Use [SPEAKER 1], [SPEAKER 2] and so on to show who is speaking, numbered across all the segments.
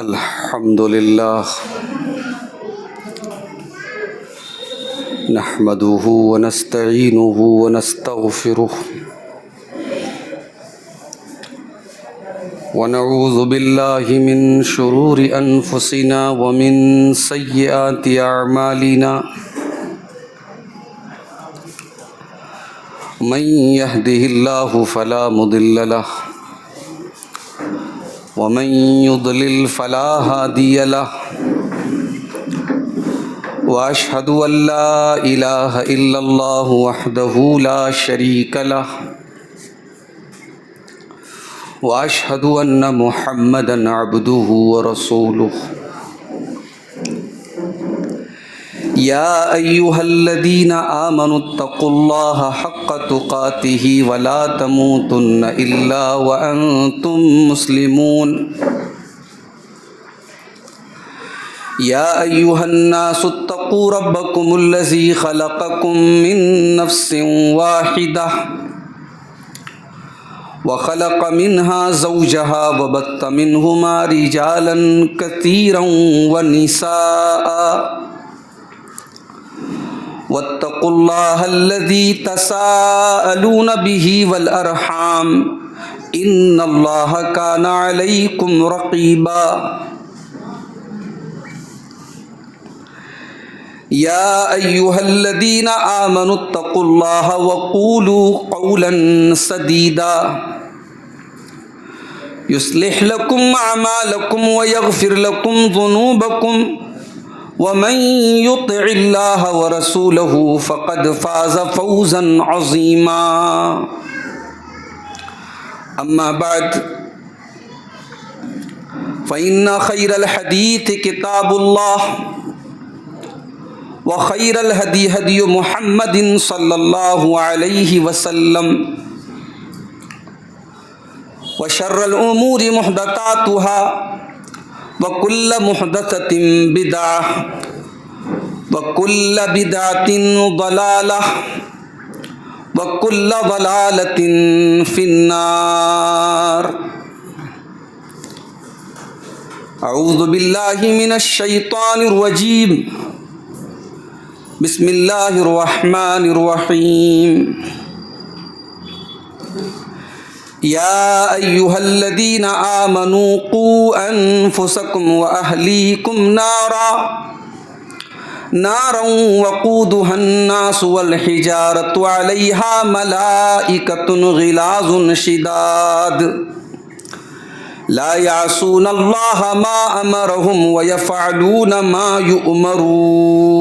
[SPEAKER 1] الحمد لله نحمده ونستعينه ونستغفره ونعوذ بالله من شرور أنفسنا ومن سيئات أعمالنا من يهده الله فلا مضل له ومن يضلل فلا هادي له وأشهد أن لا إله إلا الله وحده لا شريك له وأشهد أن محمدا عبده ورسوله يا أيها الذين آمنوا اتقوا الله حق تقاته ولا تموتن إلا وأنتم مسلمون يا أيها الناس اتقوا ربكم الذي خلقكم من نفس واحدة وخلق منها زوجها وبث منهما رجالا كثيرا ونساء واتقوا الله الذي تساءلون به والأرحام إن الله كان عليكم رقيبا يا أيها الذين آمنوا اتقوا الله وقولوا قولا سديدا يصلح لكم أعمالكم ويغفر لكم ذنوبكم ومن يطع الله ورسوله فقد فاز فوزا عظيما أما بعد فإن خير الحديث كتاب الله وخير الهدي هدي محمد صلى الله عليه وسلم وشر الأمور محدثاتها وكل محدثة بدعة وكل بدعة ضلالة وكل ضلالة في النار أعوذ بالله من الشيطان الرجيم بسم الله الرحمن الرحيم يا أيها الذين آمنوا قوا أنفسكم وأهليكم نارا وقودها الناس والحجارة عليها ملائكة غلاظ شداد لا يعصون الله ما أمرهم ويفعلون ما يؤمرون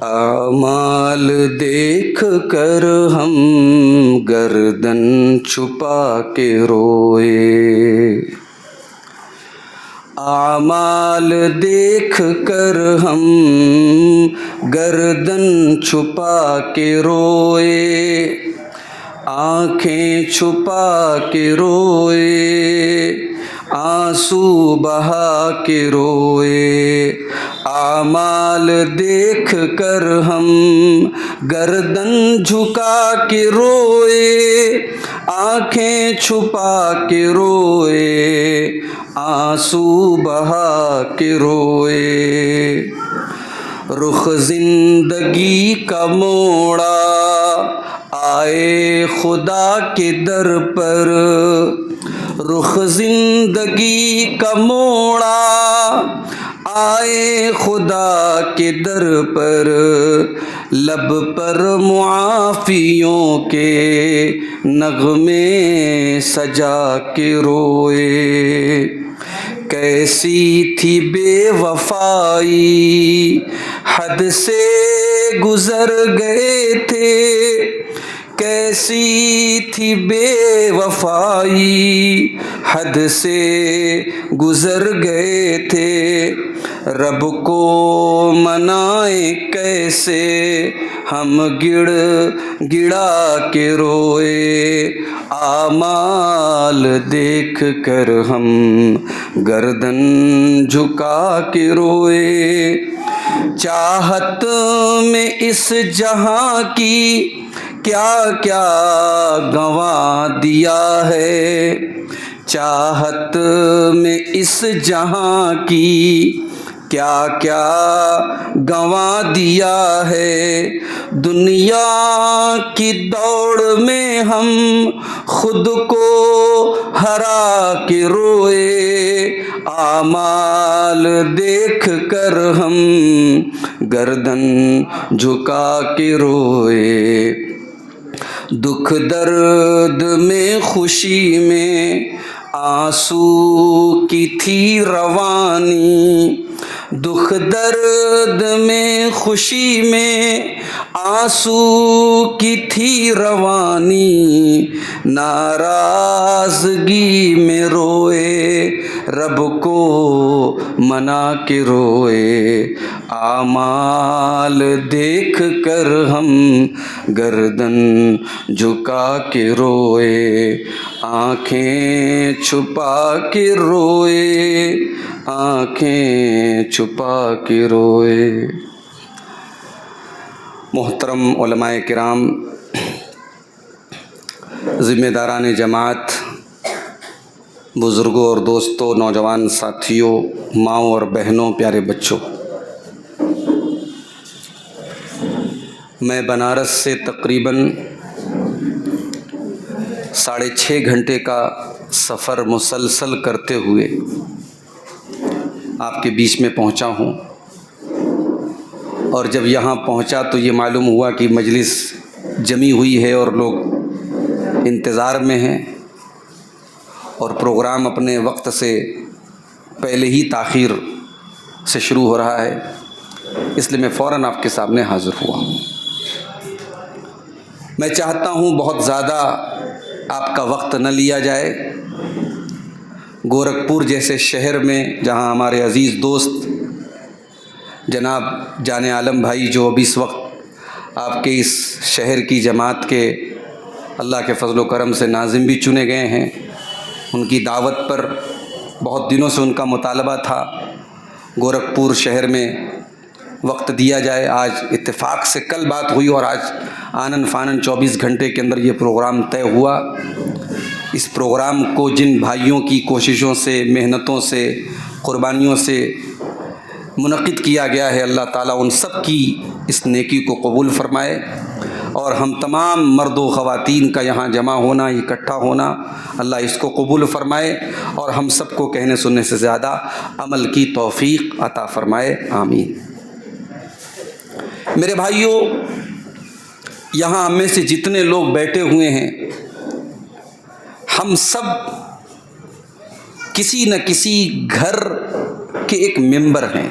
[SPEAKER 1] اعمال دیکھ کر ہم گردن چھپا کے روئے اعمال دیکھ کر ہم گردن چھپا کے روئے آنکھیں چھپا کے روئے آنسو بہا کے روئے اعمال دیکھ کر ہم گردن جھکا کے روئے آنکھیں چھپا کے روئے آنسو بہا کے روئے رخ زندگی کا موڑا آئے خدا کے در پر رخ زندگی کا موڑا آئے خدا کے در پر لب پر معافیوں کے نغمے سجا کے روئے کیسی تھی بے وفائی حد سے گزر گئے تھے کیسی تھی بے وفائی حد سے گزر گئے تھے رب کو منائیں کیسے ہم گڑ گڑا کے روئے، اعمال دیکھ کر ہم گردن جھکا کے روئے۔ چاہت میں اس جہاں کی کیا کیا گنوا دیا ہے، چاہت میں اس جہاں کی کیا کیا گنوا دیا ہے۔ دنیا کی دوڑ میں ہم خود کو ہرا کے روئے، اعمال دیکھ کر ہم گردن جھکا کے روئے۔ دکھ درد میں خوشی میں آنسو کی تھی روانی، دکھ درد میں خوشی میں آنسو کی تھی روانی، ناراضگی میں روئے رب کو منا کے روئے، اعمال دیکھ کر ہم گردن جھکا کے روئے، آنکھیں چھپا کے روئے، آنکھیں چھپا کے روئے۔ محترم علماء کرام، ذمہ داران جماعت، بزرگوں اور دوستوں، نوجوان ساتھیوں، ماؤں اور بہنوں، پیارے بچوں، میں بنارس سے تقریباً 6.5 گھنٹے کا سفر مسلسل کرتے ہوئے آپ کے بیچ میں پہنچا ہوں، اور جب یہاں پہنچا تو یہ معلوم ہوا کہ مجلس جمی ہوئی ہے اور لوگ انتظار میں ہیں، اور پروگرام اپنے وقت سے پہلے ہی تاخیر سے شروع ہو رہا ہے، اس لیے میں فوراً آپ کے سامنے حاضر ہوا ہوں۔ میں چاہتا ہوں بہت زیادہ آپ کا وقت نہ لیا جائے۔ گورکھپور جیسے شہر میں جہاں ہمارے عزیز دوست جناب جان عالم بھائی، جو اب اس وقت آپ کے اس شہر کی جماعت کے اللہ کے فضل و کرم سے ناظم بھی چنے گئے ہیں، ان کی دعوت پر بہت دنوں سے ان کا مطالبہ تھا گورکھپور شہر میں وقت دیا جائے۔ آج اتفاق سے کل بات ہوئی اور آج آنن فانن 24 گھنٹے کے اندر یہ پروگرام طے ہوا۔ اس پروگرام کو جن بھائیوں کی کوششوں سے، محنتوں سے، قربانیوں سے منعقد کیا گیا ہے، اللہ تعالیٰ ان سب کی اس نیکی کو قبول فرمائے، اور ہم تمام مرد و خواتین کا یہاں جمع ہونا، اکٹھا ہونا، اللہ اس کو قبول فرمائے، اور ہم سب کو کہنے سننے سے زیادہ عمل کی توفیق عطا فرمائے، آمین۔ میرے بھائیوں، یہاں ہم میں سے جتنے لوگ بیٹھے ہوئے ہیں، ہم سب کسی نہ کسی گھر کے ایک ممبر ہیں،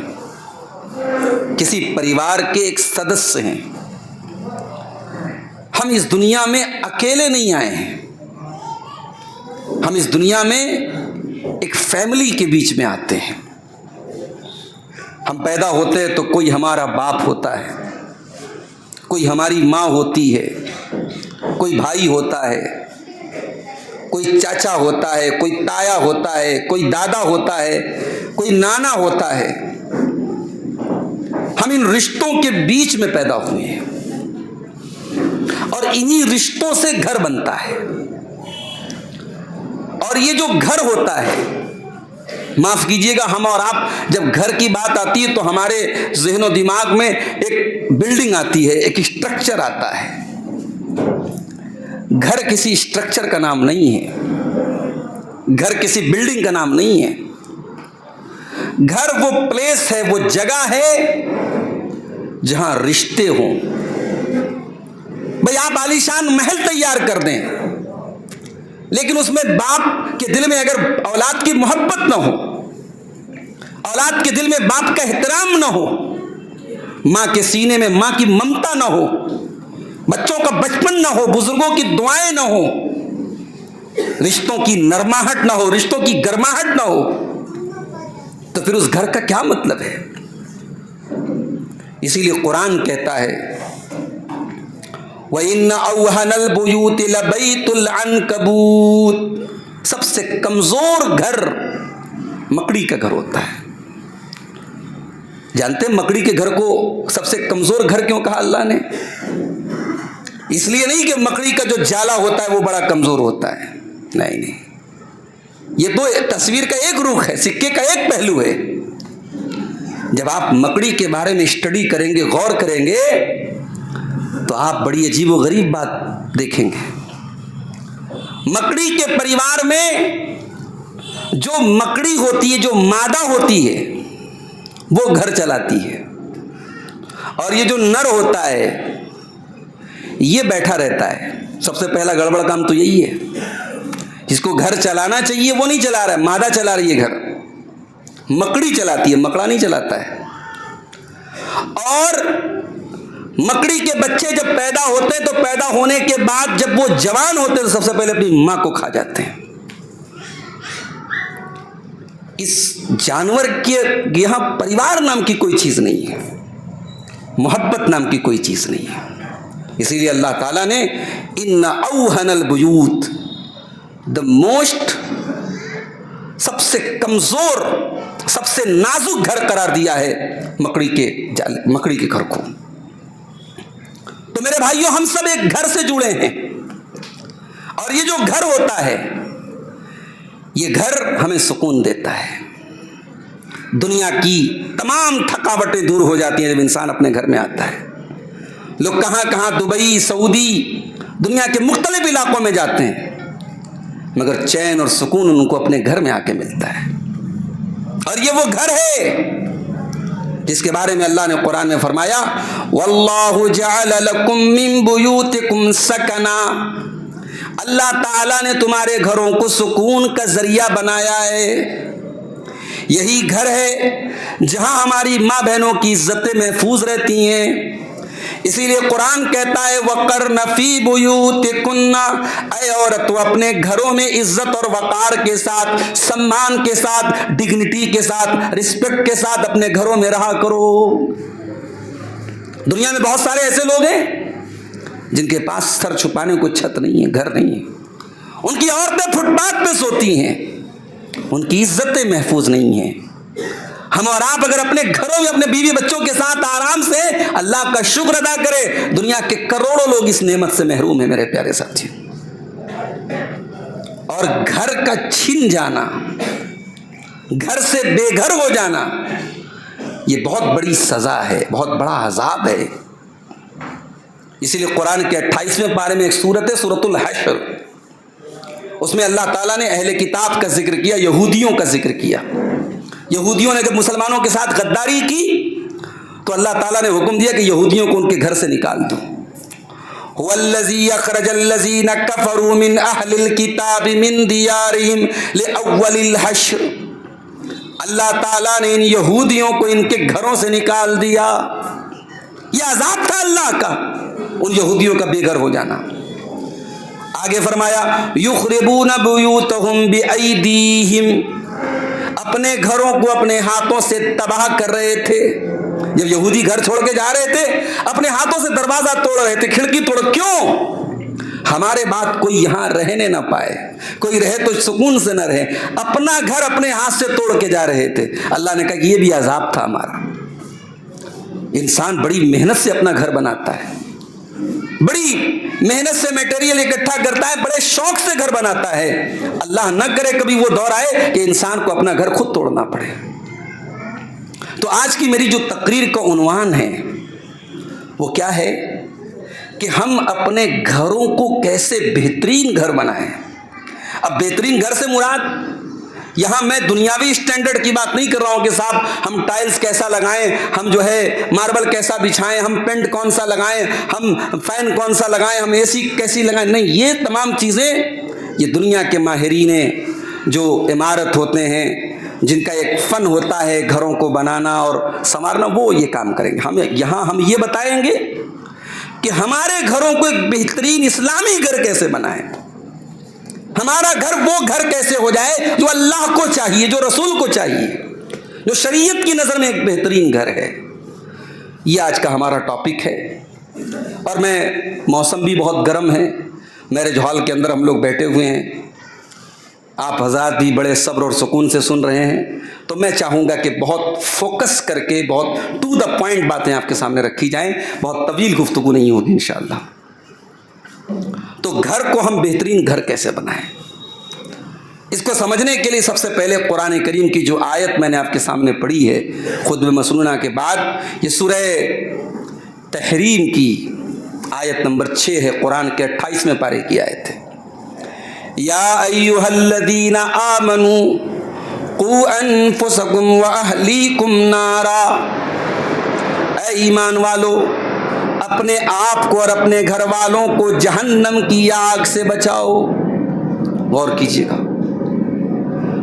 [SPEAKER 1] کسی پریوار کے ایک سدسیہ ہیں۔ ہم اس دنیا میں اکیلے نہیں آئے ہیں، ہم اس دنیا میں ایک فیملی کے بیچ میں آتے ہیں۔ ہم پیدا ہوتے ہیں تو کوئی ہمارا باپ ہوتا ہے، کوئی ہماری ماں ہوتی ہے، کوئی بھائی ہوتا ہے، کوئی چاچا ہوتا ہے، کوئی تایا ہوتا ہے، کوئی دادا ہوتا ہے، کوئی نانا ہوتا ہے۔ ہم ان رشتوں کے بیچ میں پیدا ہوئے ہیں، اور انہی رشتوں سے گھر بنتا ہے، اور یہ جو گھر ہوتا ہے، معاف کیجئے گا، ہم اور آپ جب گھر کی بات آتی ہے تو ہمارے ذہن و دماغ میں ایک بلڈنگ آتی ہے، ایک اسٹرکچر آتا ہے۔ گھر کسی اسٹرکچر کا نام نہیں ہے، گھر کسی بلڈنگ کا نام نہیں ہے۔ گھر وہ پلیس ہے، وہ جگہ ہے جہاں رشتے ہوں۔ بھئی آپ عالیشان محل تیار کر دیں، لیکن اس میں باپ کے دل میں اگر اولاد کی محبت نہ ہو، اولاد کے دل میں باپ کا احترام نہ ہو، ماں کے سینے میں ماں کی ممتا نہ ہو، بچوں کا بچپن نہ ہو، بزرگوں کی دعائیں نہ ہو، رشتوں کی نرماہٹ نہ ہو، رشتوں کی گرماہٹ نہ ہو، تو تو پھر اس گھر کا کیا مطلب ہے؟ اسی لیے قرآن کہتا ہے وَإِنَّ أَوْهَنَ الْبُيُوتِ لَبَيْتُ الْعَنْكَبُوتِ، سب سے کمزور گھر مکڑی کا گھر ہوتا ہے۔ جانتے ہیں مکڑی کے گھر کو سب سے کمزور گھر کیوں کہا اللہ نے؟ اس لیے نہیں کہ مکڑی کا جو جالا ہوتا ہے وہ بڑا کمزور ہوتا ہے، نہیں، یہ تو تصویر کا ایک رخ ہے، سکے کا ایک پہلو ہے۔ جب آپ مکڑی کے بارے میں اسٹڈی کریں گے، غور کریں گے، تو آپ بڑی عجیب و غریب بات دیکھیں گے۔ مکڑی کے پریوار میں جو مکڑی ہوتی ہے، جو مادہ ہوتی ہے، وہ گھر چلاتی ہے، اور یہ جو نر ہوتا ہے یہ بیٹھا رہتا ہے۔ سب سے پہلا گڑبڑ کام تو یہی ہے، جس کو گھر چلانا چاہیے وہ نہیں چلا رہا ہے، مادہ چلا رہی ہے گھر، مکڑی چلاتی ہے، مکڑا نہیں چلاتا ہے۔ اور مکڑی کے بچے جب پیدا ہوتے ہیں تو پیدا ہونے کے بعد جب وہ جوان ہوتے ہیں تو سب سے پہلے اپنی ماں کو کھا جاتے ہیں۔ اس جانور کے یہاں پریوار نام کی کوئی چیز نہیں ہے، محبت نام کی کوئی چیز نہیں ہے۔ اسی لیے اللہ تعالیٰ نے ان اوہن البیوت، دا موسٹ، سب سے کمزور، سب سے نازک گھر قرار دیا ہے مکڑی کے گھر کو۔ تو میرے بھائیوں، ہم سب ایک گھر سے جڑے ہیں، اور یہ جو گھر ہوتا ہے یہ گھر ہمیں سکون دیتا ہے۔ دنیا کی تمام تھکاوٹیں دور ہو جاتی ہیں جب انسان اپنے گھر میں آتا ہے۔ لوگ کہاں کہاں، دبئی، سعودی، دنیا کے مختلف علاقوں میں جاتے ہیں، مگر چین اور سکون ان کو اپنے گھر میں آ کے ملتا ہے۔ اور یہ وہ گھر ہے جس کے بارے میں اللہ نے قرآن میں فرمایا وَاللَّهُ جَعَلَ لَكُم مِّن بُيُوتِكُمْ سَكَنًا، اللہ تعالیٰ نے تمہارے گھروں کو سکون کا ذریعہ بنایا ہے۔ یہی گھر ہے جہاں ہماری ماں بہنوں کی عزتیں محفوظ رہتی ہیں۔ اسی لیے قرآن کہتا ہے وَقَرْنَ فِي بُيُوتِكُنَّ، اے عورت تو اپنے گھروں میں عزت اور وقار کے ساتھ، سمان کے ساتھ، ڈگنیٹی کے ساتھ، رسپیکٹ کے ساتھ اپنے گھروں میں رہا کرو۔ دنیا میں بہت سارے ایسے لوگ ہیں جن کے پاس سر چھپانے کو چھت نہیں ہے، گھر نہیں ہے، ان کی عورتیں فٹ پاتھ پہ سوتی ہیں، ان کی عزتیں محفوظ نہیں ہیں۔ ہم اور آپ اگر اپنے گھروں میں اپنے بیوی بچوں کے ساتھ آرام سے اللہ کا شکر ادا کرے، دنیا کے کروڑوں لوگ اس نعمت سے محروم ہیں میرے پیارے ساتھی۔ اور گھر کا چھن جانا، گھر سے بے گھر ہو جانا، یہ بہت بڑی سزا ہے، بہت بڑا عذاب ہے۔ اسی لیے قرآن کے 28ویں پارے میں ایک سورت ہے، سورۃ الحشر، اس میں اللہ تعالیٰ نے اہل کتاب کا ذکر کیا، یہودیوں کا ذکر کیا۔ یہودیوں نے جب مسلمانوں کے ساتھ غداری کی تو اللہ تعالیٰ نے حکم دیا کہ یہودیوں کو ان کے گھر سے نکال دو۔ هُوَ الَّذِي أَخْرَجَ الَّذِينَ كَفَرُوا مِنْ أَهْلِ الْكِتَابِ مِنْ دِيَارِهِمْ لِأَوَّلِ الْحَشْرِ، اللہ تعالیٰ نے ان یہودیوں کو ان کے گھروں سے نکال دیا۔ یہ عذاب تھا اللہ کا، ان یہودیوں کا بے گھر ہو جانا۔ آگے فرمایا یخربون بیوتہم بأیدیہم، اپنے گھروں کو اپنے ہاتھوں سے تباہ کر رہے تھے۔ جب یہودی گھر چھوڑ کے جا رہے تھے اپنے ہاتھوں سے دروازہ توڑ رہے تھے، کھڑکی توڑ، کیوں؟ ہمارے بعد کوئی یہاں رہنے نہ پائے، کوئی رہے تو سکون سے نہ رہے، اپنا گھر اپنے ہاتھ سے توڑ کے جا رہے تھے۔ اللہ نے کہا کہ یہ بھی عذاب تھا ہمارا۔ انسان بڑی محنت سے اپنا گھر بناتا ہے، بڑی محنت سے میٹیریل اکٹھا کرتا ہے، بڑے شوق سے گھر بناتا ہے۔ اللہ نہ کرے کبھی وہ دور آئے کہ انسان کو اپنا گھر خود توڑنا پڑے۔ تو آج کی میری جو تقریر کا عنوان ہے وہ کیا ہے کہ ہم اپنے گھروں کو کیسے بہترین گھر بنائیں۔ اب بہترین گھر سے مراد یہاں میں دنیاوی اسٹینڈرڈ کی بات نہیں کر رہا ہوں کہ صاحب ہم ٹائلز کیسا لگائیں، ہم جو ہے ماربل کیسا بچھائیں، ہم پینٹ کون سا لگائیں، ہم فین کون سا لگائیں، ہم اے سی کیسی لگائیں، نہیں، یہ تمام چیزیں یہ دنیا کے ماہرین جو عمارت ہوتے ہیں، جن کا ایک فن ہوتا ہے گھروں کو بنانا اور سنوارنا، وہ یہ کام کریں گے۔ ہم یہ بتائیں گے کہ ہمارے گھروں کو ایک بہترین اسلامی گھر کیسے بنائیں، ہمارا گھر وہ گھر کیسے ہو جائے جو اللہ کو چاہیے، جو رسول کو چاہیے، جو شریعت کی نظر میں ایک بہترین گھر ہے. یہ آج کا ہمارا ٹاپک ہے. اور موسم بھی بہت گرم ہے. میرج ہال کے اندر ہم لوگ بیٹھے ہوئے ہیں, آپ حضرات بھی بڑے صبر اور سکون سے سن رہے ہیں. تو میں چاہوں گا کہ بہت فوکس کر کے, بہت ٹو دا پوائنٹ باتیں آپ کے سامنے رکھی جائیں. بہت طویل گفتگو نہیں ہوگی انشاءاللہ. تو گھر کو ہم بہترین گھر کیسے بنائیں, اس کو سمجھنے کے لیے سب سے پہلے قرآن کریم کی جو آیت میں نے آپ کے سامنے پڑھی ہے خطبہ مسنونہ کے بعد, یہ سورہ تحریم کی آیت نمبر 6 ہے, قرآن کے 28ویں پارے کی آیت ہے. یا ایھا الذین آمنوا قوا انفسکم واہلیکم نارا, اے ایمان والو اپنے آپ کو اور اپنے گھر والوں کو جہنم کی آگ سے بچاؤ. غور کیجیے گا,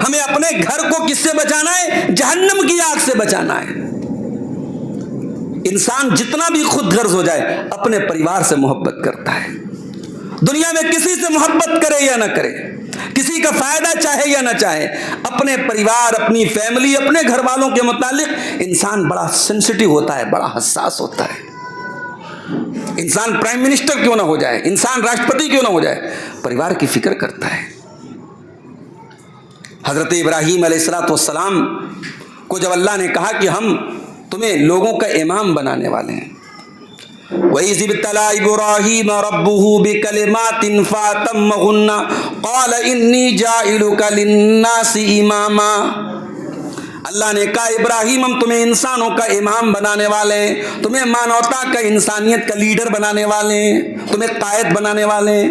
[SPEAKER 1] ہمیں اپنے گھر کو کس سے بچانا ہے؟ جہنم کی آگ سے بچانا ہے. انسان جتنا بھی خود غرض ہو جائے اپنے پریوار سے محبت کرتا ہے. دنیا میں کسی سے محبت کرے یا نہ کرے, کسی کا فائدہ چاہے یا نہ چاہے, اپنے پریوار, اپنی فیملی, اپنے گھر والوں کے متعلق انسان بڑا سینسٹیو ہوتا ہے, بڑا حساس ہوتا ہے. انسان پرائم منسٹر کیوں نہ ہو جائے, انسان راشٹرپتی کیوں نہ ہو جائے, پریوار کی فکر کرتا ہے. حضرت ابراہیم علیہ السلام کو جب اللہ نے کہا کہ ہم تمہیں لوگوں کا امام بنانے والے ہیں, وَإِذِ ابْتَلَىٰ إِبْرَاهِيمَ رَبُّهُ بِكَلِمَاتٍ فَأَتَمَّهُنَّ قَالَ إِنِّي جَاعِلُكَ لِلنَّاسِ إِمَامًا. اللہ نے کہا ابراہیم ہم تمہیں انسانوں کا امام بنانے والے ہیں, تمہیں مانوتا کا, انسانیت کا لیڈر بنانے والے ہیں, تمہیں قائد بنانے والے ہیں.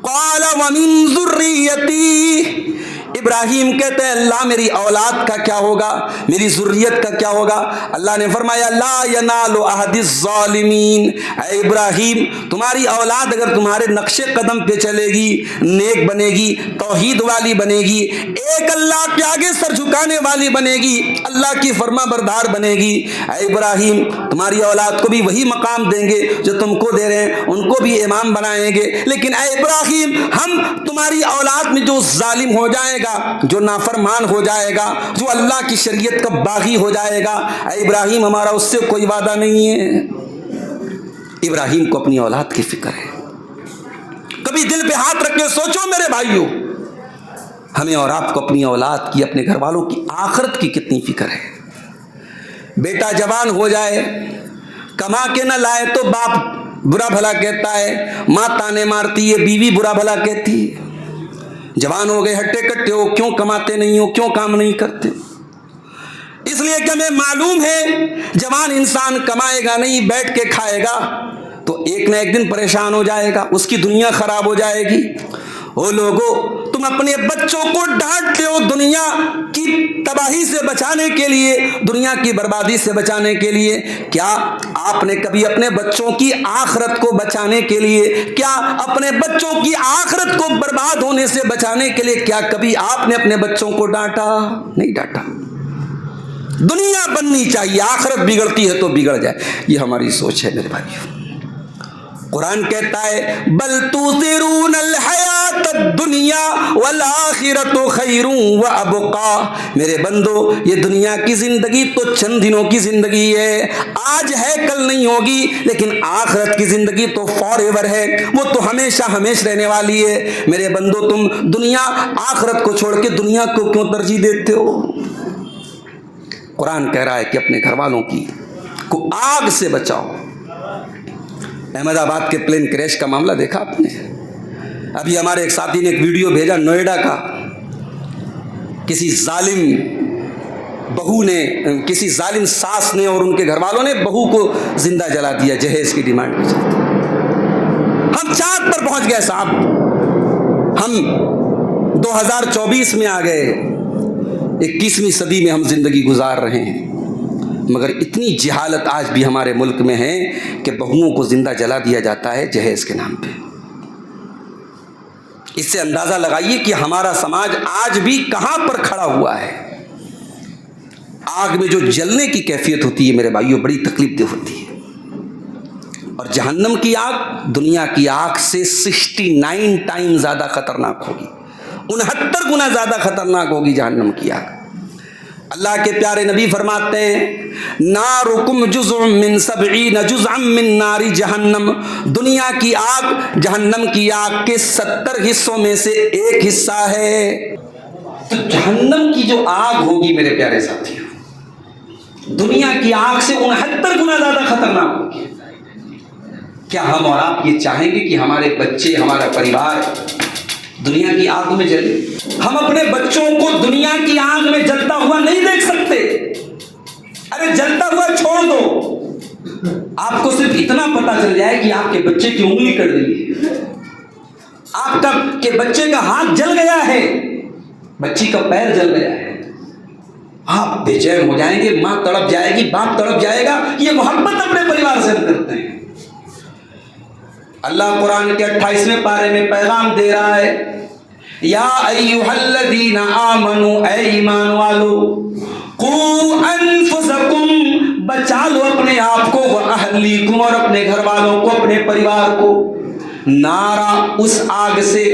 [SPEAKER 1] قَالَ وَمِن ذُرِّيَّتِي, ابراہیم کہتے ہیں اللہ میری اولاد کا کیا ہوگا, میری ذریت کا کیا ہوگا؟ اللہ نے فرمایا لا ینال عہد الظالمین. اے ابراہیم تمہاری اولاد اگر تمہارے نقش قدم پہ چلے گی, نیک بنے گی, توحید والی بنے گی, ایک اللہ کے آگے سر جھکانے والی بنے گی, اللہ کی فرما بردار بنے گی, اے ابراہیم تمہاری اولاد کو بھی وہی مقام دیں گے جو تم کو دے رہے ہیں, ان کو بھی امام بنائیں گے. لیکن اے ابراہیم ہم تمہاری اولاد میں جو ظالم ہو جائے گا, جو نافرمان ہو جائے گا, جو اللہ کی شریعت کا باغی ہو جائے گا, اے ابراہیم ہمارا اس سے کوئی وعدہ نہیں ہے. ابراہیم کو اپنی اولاد کی فکر ہے. کبھی دل پہ ہاتھ رکھ کے سوچو میرے بھائیوں, ہمیں اور آپ کو اپنی اولاد کی, اپنے گھر والوں کی آخرت کی کتنی فکر ہے. بیٹا جوان ہو جائے, کما کے نہ لائے تو باپ برا بھلا کہتا ہے, ماں تانے مارتی ہے, بیوی برا بھلا کہتی ہے. جوان ہو گئے, ہٹے کٹے ہو, کیوں کماتے نہیں ہو, کیوں کام نہیں کرتے؟ اس لیے کہ ہمیں معلوم ہے جوان انسان کمائے گا نہیں, بیٹھ کے کھائے گا تو ایک نہ ایک دن پریشان ہو جائے گا, اس کی دنیا خراب ہو جائے گی. او لوگو تم اپنے بچوں کو ڈانٹتے ہو دنیا کی تباہی سے بچانے کے لیے, دنیا کی بربادی سے بچانے کے لیے. کیا آپ نے کبھی اپنے بچوں کی آخرت کو بچانے کے لیے, کیا اپنے بچوں کی آخرت کو برباد ہونے سے بچانے کے لیے کیا کبھی آپ نے اپنے بچوں کو ڈانٹا؟ نہیں ڈانٹا. دنیا بننی چاہیے, آخرت بگڑتی ہے تو بگڑ جائے, یہ ہماری سوچ ہے میرے بھائیوں. قرآن کہتا ہے بل تؤثرون الحیات الدنیا والآخرۃ خیر وابقا. میرے بندو یہ دنیا کی زندگی تو چند دنوں کی زندگی ہے, آج ہے کل نہیں ہوگی, لیکن آخرت کی زندگی تو فار ایور ہے, وہ تو ہمیشہ ہمیشہ رہنے والی ہے. میرے بندو تم دنیا آخرت کو چھوڑ کے دنیا کو کیوں ترجیح دیتے ہو؟ قرآن کہہ رہا ہے کہ اپنے گھر والوں کی کو آگ سے بچاؤ. احمد آباد کے پلین کریش کا معاملہ دیکھا آپ نے؟ ابھی ہمارے ایک ساتھی نے ایک ویڈیو بھیجا نوئیڈا کا, کسی ظالم بہو نے, کسی ظالم ساس نے اور ان کے گھر والوں نے بہو کو زندہ جلا دیا جہیز کی ڈیمانڈ کی جاتی. ہم چاند پر پہنچ گئے صاحب, ہم 2024 میں آ گئے, 21ویں صدی میں ہم زندگی گزار رہے ہیں, مگر اتنی جہالت آج بھی ہمارے ملک میں ہے کہ بہوؤں کو زندہ جلا دیا جاتا ہے جہیز کے نام پہ. اس سے اندازہ لگائیے کہ ہمارا سماج آج بھی کہاں پر کھڑا ہوا ہے. آگ میں جو جلنے کی کیفیت ہوتی ہے میرے بھائیوں بڑی تکلیف دہ ہوتی ہے, اور جہنم کی آگ دنیا کی آگ سے 69 ٹائم زیادہ خطرناک ہوگی, 69 گنا زیادہ خطرناک ہوگی جہنم کی آگ. اللہ کے پیارے نبی فرماتے ہیں نارکم جزء من 70 جزءا من نار جہنم، دنیا کی آگ جہنم کی آگ کے 70 حصوں میں سے ایک حصہ ہے۔ تو جہنم کی جو آگ ہوگی میرے پیارے ساتھیوں، دنیا کی آگ سے 69 گنا زیادہ خطرناک ہوگی۔ کیا ہم اور آپ یہ چاہیں گے کہ ہمارے بچے، ہمارا پریوار دنیا کی آگ میں جلے؟ ہم اپنے بچوں کو دنیا کی آگ میں جلتا ہوا نہیں دیکھ سکتے۔ ارے جلتا ہوا چھوڑ دو، آپ کو صرف اتنا پتا چل جائے کہ آپ کے بچے کی انگلی کٹ گئی ہے، آپ کا کہ بچے کا ہاتھ جل گیا ہے، بچی کا پیر جل گیا ہے، آپ بے چین ہو جائیں گے، ماں تڑپ جائے گی، باپ تڑپ جائے گا۔ یہ محبت اپنے پریوار سے ہم کرتے ہیں۔ اللہ قرآن کے 28ویں پارے میں پیغام دے رہا ہے، یا ایھا الذین آمنوا، اے ایمان والو، قوا انفسکم، بچا لو اپنے آپ کو، واہلیکم، اور اپنے گھر والوں کو، اپنے پریوار کو، نارا، اس آگ سے،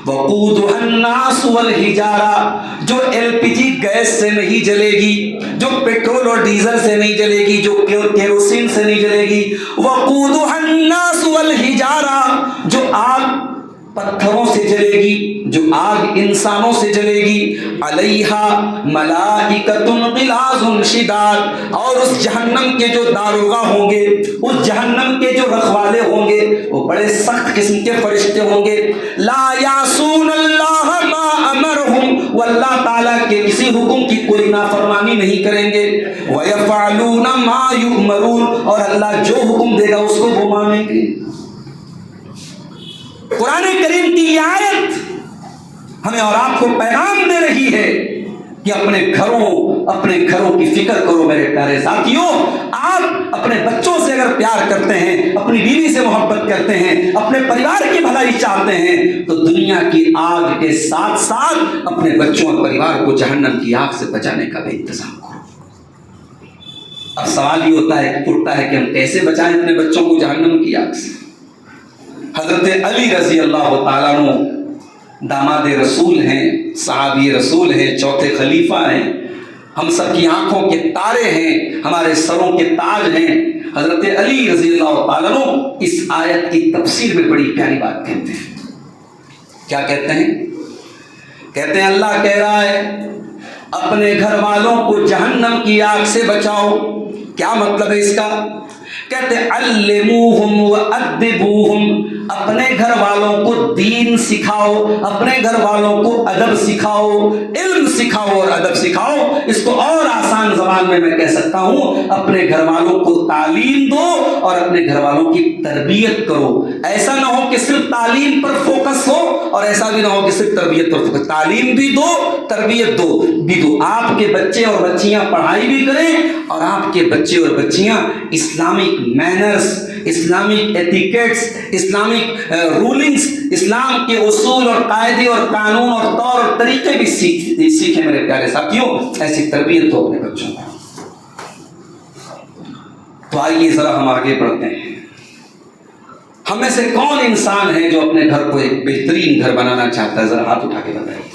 [SPEAKER 1] وقودھا الناس والحجارہ، جو LPG گیس سے نہیں جلے گی، جو پیٹرول اور ڈیزل سے نہیں جلے گی، جو کیروسین سے نہیں جلے گی، وقودھا الناس والحجارہ، جو آگ پتھروں سے جلے گی، جو آگ انسانوں سے جلے گی، علیہا ملائکۃ غلاظ شداد، اور اس جہنم کے جو داروغہ ہوں گے، اس جہنم کے جو رکھوالے ہوں گے، وہ بڑے سخت قسم کے فرشتے ہوں گے، لا یعصون اللہ ما امرہم، وہ اللہ تعالیٰ کے کسی حکم کی کوئی نافرمانی نہیں کریں گے، ویفعلون ما یؤمرون، اور اللہ جو حکم دے گا اس کو وہ مانیں گے۔ قرآن کریم کی یہ آیت ہمیں اور آپ کو پیغام دے رہی ہے کہ اپنے گھروں کی فکر کرو میرے پیارے ساتھیوں۔ آپ اپنے بچوں سے اگر پیار کرتے ہیں، اپنی بیوی سے محبت کرتے ہیں، اپنے پریوار کی بھلائی چاہتے ہیں، تو دنیا کی آگ کے ساتھ ساتھ اپنے بچوں اور پریوار کو جہنم کی آگ سے بچانے کا بھی انتظام کرو۔ اب سوال یہ اٹھتا ہے کہ ہم کیسے بچائیں اپنے بچوں کو جہنم کی آگ سے؟ حضرت علی رضی اللہ تعالیٰ عنہ داماد رسول ہیں، صحابی رسول ہیں، چوتھے خلیفہ ہیں، ہم سب کی آنکھوں کے تارے ہیں، ہمارے سروں کے تاج ہیں۔ حضرت علی رضی اللہ تعالیٰ عنہ اس آیت کی تفسیر میں بڑی پیاری بات کہتے ہیں۔ کیا کہتے ہیں؟ کہتے ہیں اللہ کہہ رہا ہے اپنے گھر والوں کو جہنم کی آگ سے بچاؤ۔ کیا مطلب ہے اس کا؟ کہتے ہیں علموہم وادبوہم، اپنے گھر والوں کو دین سکھاؤ، اپنے گھر والوں کو ادب سکھاؤ، علم سکھاؤ اور ادب سکھاؤ۔ اس کو اور آسان زبان میں کہہ سکتا ہوں، اپنے گھر والوں کو تعلیم دو اور اپنے گھر والوں کی تربیت کرو۔ ایسا نہ ہو کہ صرف تعلیم پر فوکس ہو، اور ایسا بھی نہ ہو کہ صرف تربیت پر فوکس۔ تعلیم بھی دو، تربیت بھی دو۔ آپ کے بچے اور بچیاں پڑھائی بھی کریں، اور آپ کے بچے اور بچیاں Islamic manners, Islamic etiquettes, Islamic rulings, اسلام کے اصول اور قاعدے اور قانون اور طور اور طریقے بھی سیکھیں میرے پیارے ساتھیوں۔ ایسی تربیت ہو اپنے بچوں کو۔ تو آئیے ذرا ہم آگے بڑھتے ہیں۔ ہم میں سے کون انسان ہے جو اپنے گھر کو ایک بہترین گھر بنانا چاہتا ہے؟ ذرا ہاتھ اٹھا کے بتائیے۔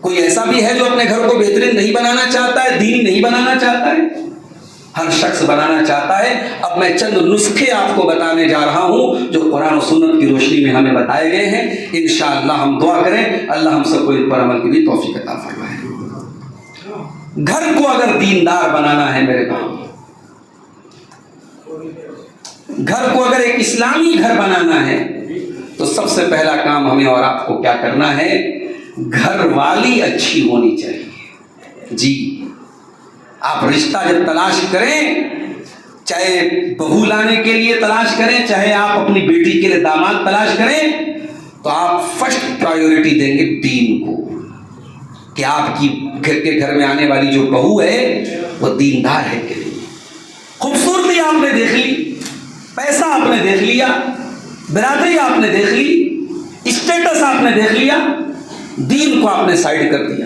[SPEAKER 1] کوئی ایسا بھی ہے جو اپنے گھر کو بہترین نہیں بنانا چاہتا ہے، دینی نہیں بنانا چاہتا ہے؟ ہر شخص بنانا چاہتا ہے۔ اب میں چند نسخے آپ کو بتانے جا رہا ہوں جو قرآن و سنت کی روشنی میں ہمیں بتائے گئے ہیں۔ انشاءاللہ ہم دعا کریں اللہ ہم سب کو ان پر عمل کی بھی توفیق عطا فرمائے۔ گھر کو اگر دیندار بنانا ہے میرے بھائی، گھر کو اگر ایک اسلامی گھر بنانا ہے، تو سب سے پہلا کام ہمیں اور آپ کو کیا کرنا ہے؟ گھر والی اچھی ہونی چاہیے۔ جی، آپ رشتہ جب تلاش کریں، چاہے بہو لانے کے لیے تلاش کریں، چاہے آپ اپنی بیٹی کے لیے داماد تلاش کریں، تو آپ فرسٹ پرائیورٹی دیں گے دین کو، کہ آپ کی گھر میں آنے والی جو بہو ہے وہ دیندار ہے کہ نہیں۔ خوبصورتی آپ نے دیکھ لی، پیسہ آپ نے دیکھ لیا، برادری آپ نے دیکھ لی، اسٹیٹس آپ نے دیکھ لیا، دین کو آپ نے سائڈ کر دیا۔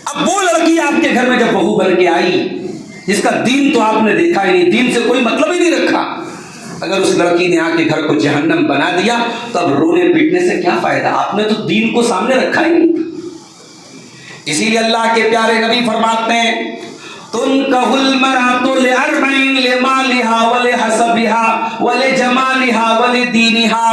[SPEAKER 1] اب وہ لڑکی آپ کے گھر میں جب بہو بن کے آئی جس کا دین تو آپ نے دیکھا ہی نہیں، دین سے کوئی مطلب ہی نہیں رکھا، اگر اس لڑکی نے آ کے گھر کو جہنم بنا دیا تو اب رونے پیٹنے سے کیا فائدہ؟ آپ نے تو دین کو سامنے رکھا ہی نہیں۔ اسی لیے اللہ کے پیارے نبی فرماتے ہیں تنکح المرأة لأربع لمالها ولحسبها ولجمالها ولدینها.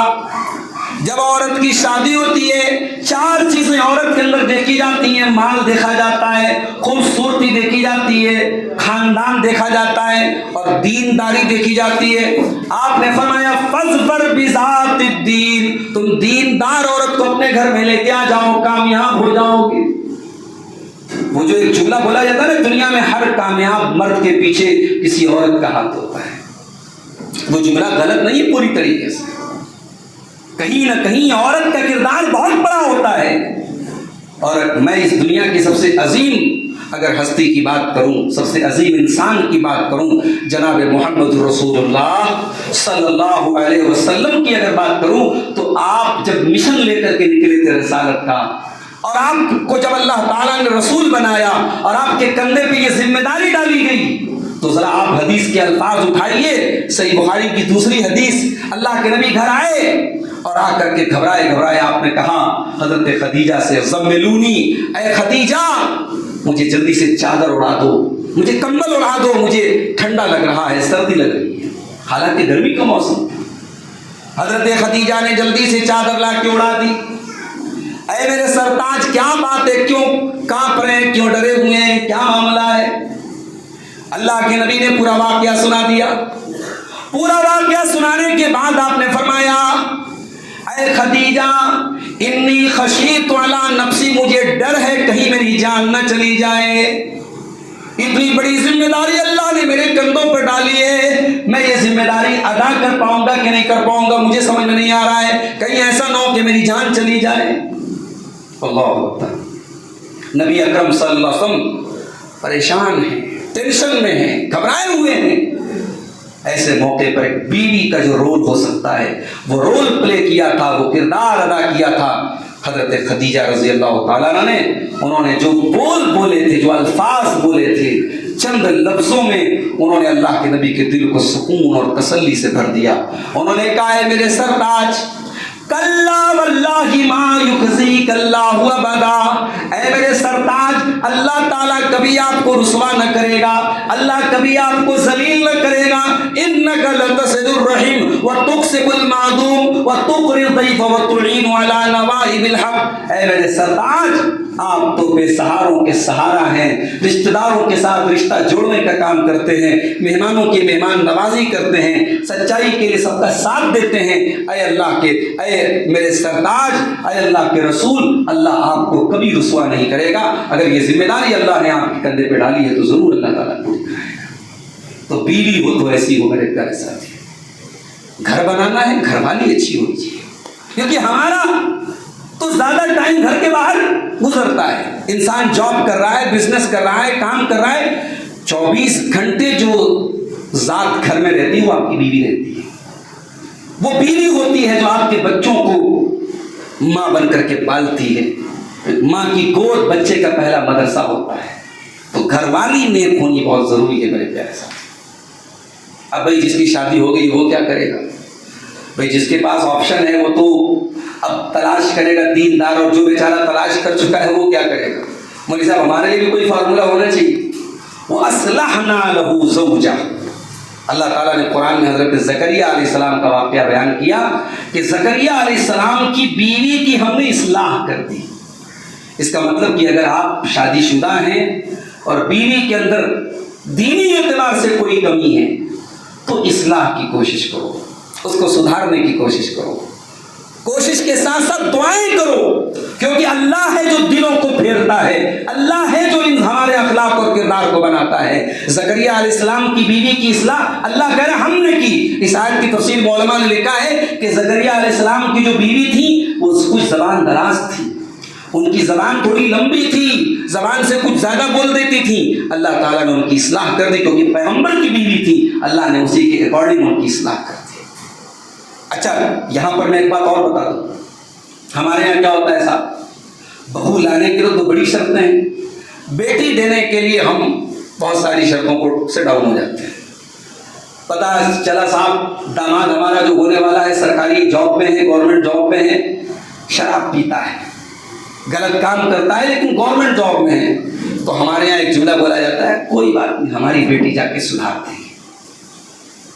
[SPEAKER 1] جب عورت کی شادی ہوتی ہے 4 چیزیں عورت کے اندر دیکھی جاتی ہیں. مال دیکھا جاتا ہے, خوبصورتی دیکھی جاتی ہے, خاندان دیکھا جاتا ہے, اور دینداری دیکھی جاتی ہے. آپ نے فرمایا فاظفر بذات الدین, تم دیندار عورت کو اپنے گھر میں لے کے آ جاؤ, کامیاب ہو جاؤ گے. وہ جو ایک جملہ بولا جاتا ہے نا, دنیا میں ہر کامیاب مرد کے پیچھے کسی عورت کا ہاتھ ہوتا ہے, وہ جملہ غلط نہیں ہے پوری طریقے سے. کہیں نہ کہیں عورت کا کردار بہت بڑا ہوتا ہے. اور میں اس دنیا کی سب سے عظیم اگر ہستی کی بات کروں, سب سے عظیم انسان کی بات کروں, جناب محمد رسول اللہ صلی اللہ علیہ وسلم کی اگر بات کروں, تو آپ جب مشن لے کر کے نکلے تھے رسالت کا, اور آپ کو جب اللہ تعالیٰ نے رسول بنایا اور آپ کے کندھے پہ یہ ذمہ داری ڈالی گئی, تو ذرا آپ حدیث کے الفاظ اٹھائیے. صحیح بخاری کی دوسری حدیث, اللہ کے نبی گھر آئے اور آ کر کے گھبرائے آپ نے کہا حضرت خدیجہ سے, زملونی, اے خدیجہ مجھے جلدی سے چادر اڑا دو, مجھے کمبل اڑا دو, مجھے ٹھنڈا لگ رہا ہے, سردی لگ رہی ہے. حالانکہ گرمی کا موسم. حضرت خدیجہ نے جلدی سے چادر لا کے اڑا دی. اے میرے سرتاج کیا بات ہے, کیوں کانپ رہے ہیں, کیوں ڈرے ہوئے ہیں, کیا معاملہ ہے؟ اللہ کے نبی نے پورا واقعہ سنا دیا. پورا واقعہ سنانے کے بعد آپ نے فرمایا اے خدیجہ انی خشیت علی نفسی, مجھے ڈر ہے کہیں میری جان نہ چلی جائے. اتنی بڑی ذمہ داری اللہ نے میرے کندھوں پر ڈالی ہے, میں یہ ذمہ داری ادا کر پاؤں گا کہ نہیں کر پاؤں گا, مجھے سمجھ میں نہیں آ رہا ہے. کہیں ایسا نہ ہو کہ میری جان چلی جائے. اللہ اکبر. نبی اکرم صلی اللہ علیہ وسلم پریشان ہیں, ٹینشن میں ہیں, گھبرائے ہوئے ہیں. ایسے موقع پر ایک بیوی کا جو رول ہو سکتا ہے وہ رول پلے کیا تھا, وہ کردار ادا کیا تھا حضرت خدیجہ رضی اللہ تعالیٰ عنہ نے. انہوں نے جو بولے تھے, جو الفاظ بولے تھے, چند لفظوں میں انہوں نے اللہ کے نبی کے دل کو سکون اور تسلی سے بھر دیا. انہوں نے کہا ہے میرے سرتاج کلا واللہ ما یخزیک اللہ ابدا, اے میرے سرتاج اللہ تعالیٰ کبھی آپ کو رسوا نہ کرے گا, اللہ کبھی آپ کو ذلیل نہ کرے گا. انک لتصل الرحم وتکسب المعدوم وتقری الضیف وتعین علی نوائب الحق. اے میرے سرتاج آپ تو بے سہاروں کے سہارا ہیں, رشتہ داروں کے ساتھ رشتہ جوڑنے کا کام کرتے ہیں, مہمانوں کی مہمان نوازی کرتے ہیں, سچائی کے لیے سب کا ساتھ دیتے ہیں. اے اللہ کے, اے میرے سرتاج, اے اللہ کے رسول, اللہ آپ کو کبھی رسوا نہیں کرے گا. اگر یہ ذمہ داری اللہ نے آپ کے کندھے پہ ڈالی ہے تو ضرور اللہ تعالیٰ پوری کرے گا. تو بیوی ہو تو ایسی ہو میرے پیارے ساتھی. گھر بنانا ہے, گھر والی اچھی ہونی چاہیے, کیونکہ ہمارا تو زیادہ ٹائم گھر کے باہر گزرتا ہے. انسان جاب کر رہا ہے, بزنس کر رہا ہے, کام کر رہا ہے, 24 گھنٹے جو ذات گھر میں رہتی ہے وہ آپ کی بیوی رہتی ہے. وہ بیوی ہوتی ہے جو آپ کے بچوں کو ماں بن کر کے پالتی ہے. ماں کی گود بچے کا پہلا مدرسہ ہوتا ہے. تو گھر والی نیک ہونی بہت ضروری ہے میرے پیارے ساتھ. اب بھائی جس کی شادی ہو گئی وہ کیا کرے گا؟ بھائی جس کے پاس آپشن ہے وہ تو اب تلاش کرے گا دیندار, اور جو بیچارہ تلاش کر چکا ہے وہ کیا کرے گا؟ مولوی صاحب ہمارے لیے بھی کوئی فارمولہ ہونا چاہیے. وَأَصْلَحْنَا لَهُ زَوْجَهُ. اللہ تعالیٰ نے قرآن میں حضرت زکریا علیہ السلام کا واقعہ بیان کیا کہ زکریا علیہ السلام کی بیوی کی ہم نے اصلاح کر دی. اس کا مطلب کہ اگر آپ شادی شدہ ہیں اور بیوی کے اندر دینی اعتبار سے کوئی کمی ہے تو اصلاح کی کوشش کرو, اس کو سدھارنے کی کوشش کرو, کوشش کے ساتھ ساتھ دعائیں کرو, کیونکہ اللہ ہے جو دلوں کو پھیرتا ہے, اللہ ہے جو ہمارے اخلاق اور کردار کو بناتا ہے. زکریا علیہ السلام کی بیوی کی اصلاح اللہ کہہ رہا ہم نے کی. اس آیت کی تفسیر علماء نے لکھا ہے کہ زکریا علیہ السلام کی جو بیوی تھی وہ کچھ زبان دراز تھی, ان کی زبان تھوڑی لمبی تھی, زبان سے کچھ زیادہ بول دیتی تھی. اللہ تعالیٰ نے ان کی اصلاح کر دی, کیونکہ پیغمبر کی بیوی تھی, اللہ نے اسی کے اکارڈنگ ان کی اصلاح کر دی. اچھا یہاں پر میں ایک بات اور بتا دوں, ہمارے یہاں کیا ہوتا ہے صاحب, بہو لانے کے لیے تو بڑی شرطیں ہیں, بیٹی دینے کے لیے ہم بہت ساری شرطوں کو سے ڈاؤن ہو جاتے ہیں. پتہ چلا صاحب داماد ہمارا جو ہونے والا ہے سرکاری جاب میں ہے, گورنمنٹ جاب میں ہے, شراب پیتا ہے, غلط کام کرتا ہے لیکن گورنمنٹ جاب میں ہے، تو ہمارے یہاں ایک جملہ بولا جاتا ہے کوئی بات نہیں ہماری بیٹی جا کے سدھار دے گی۔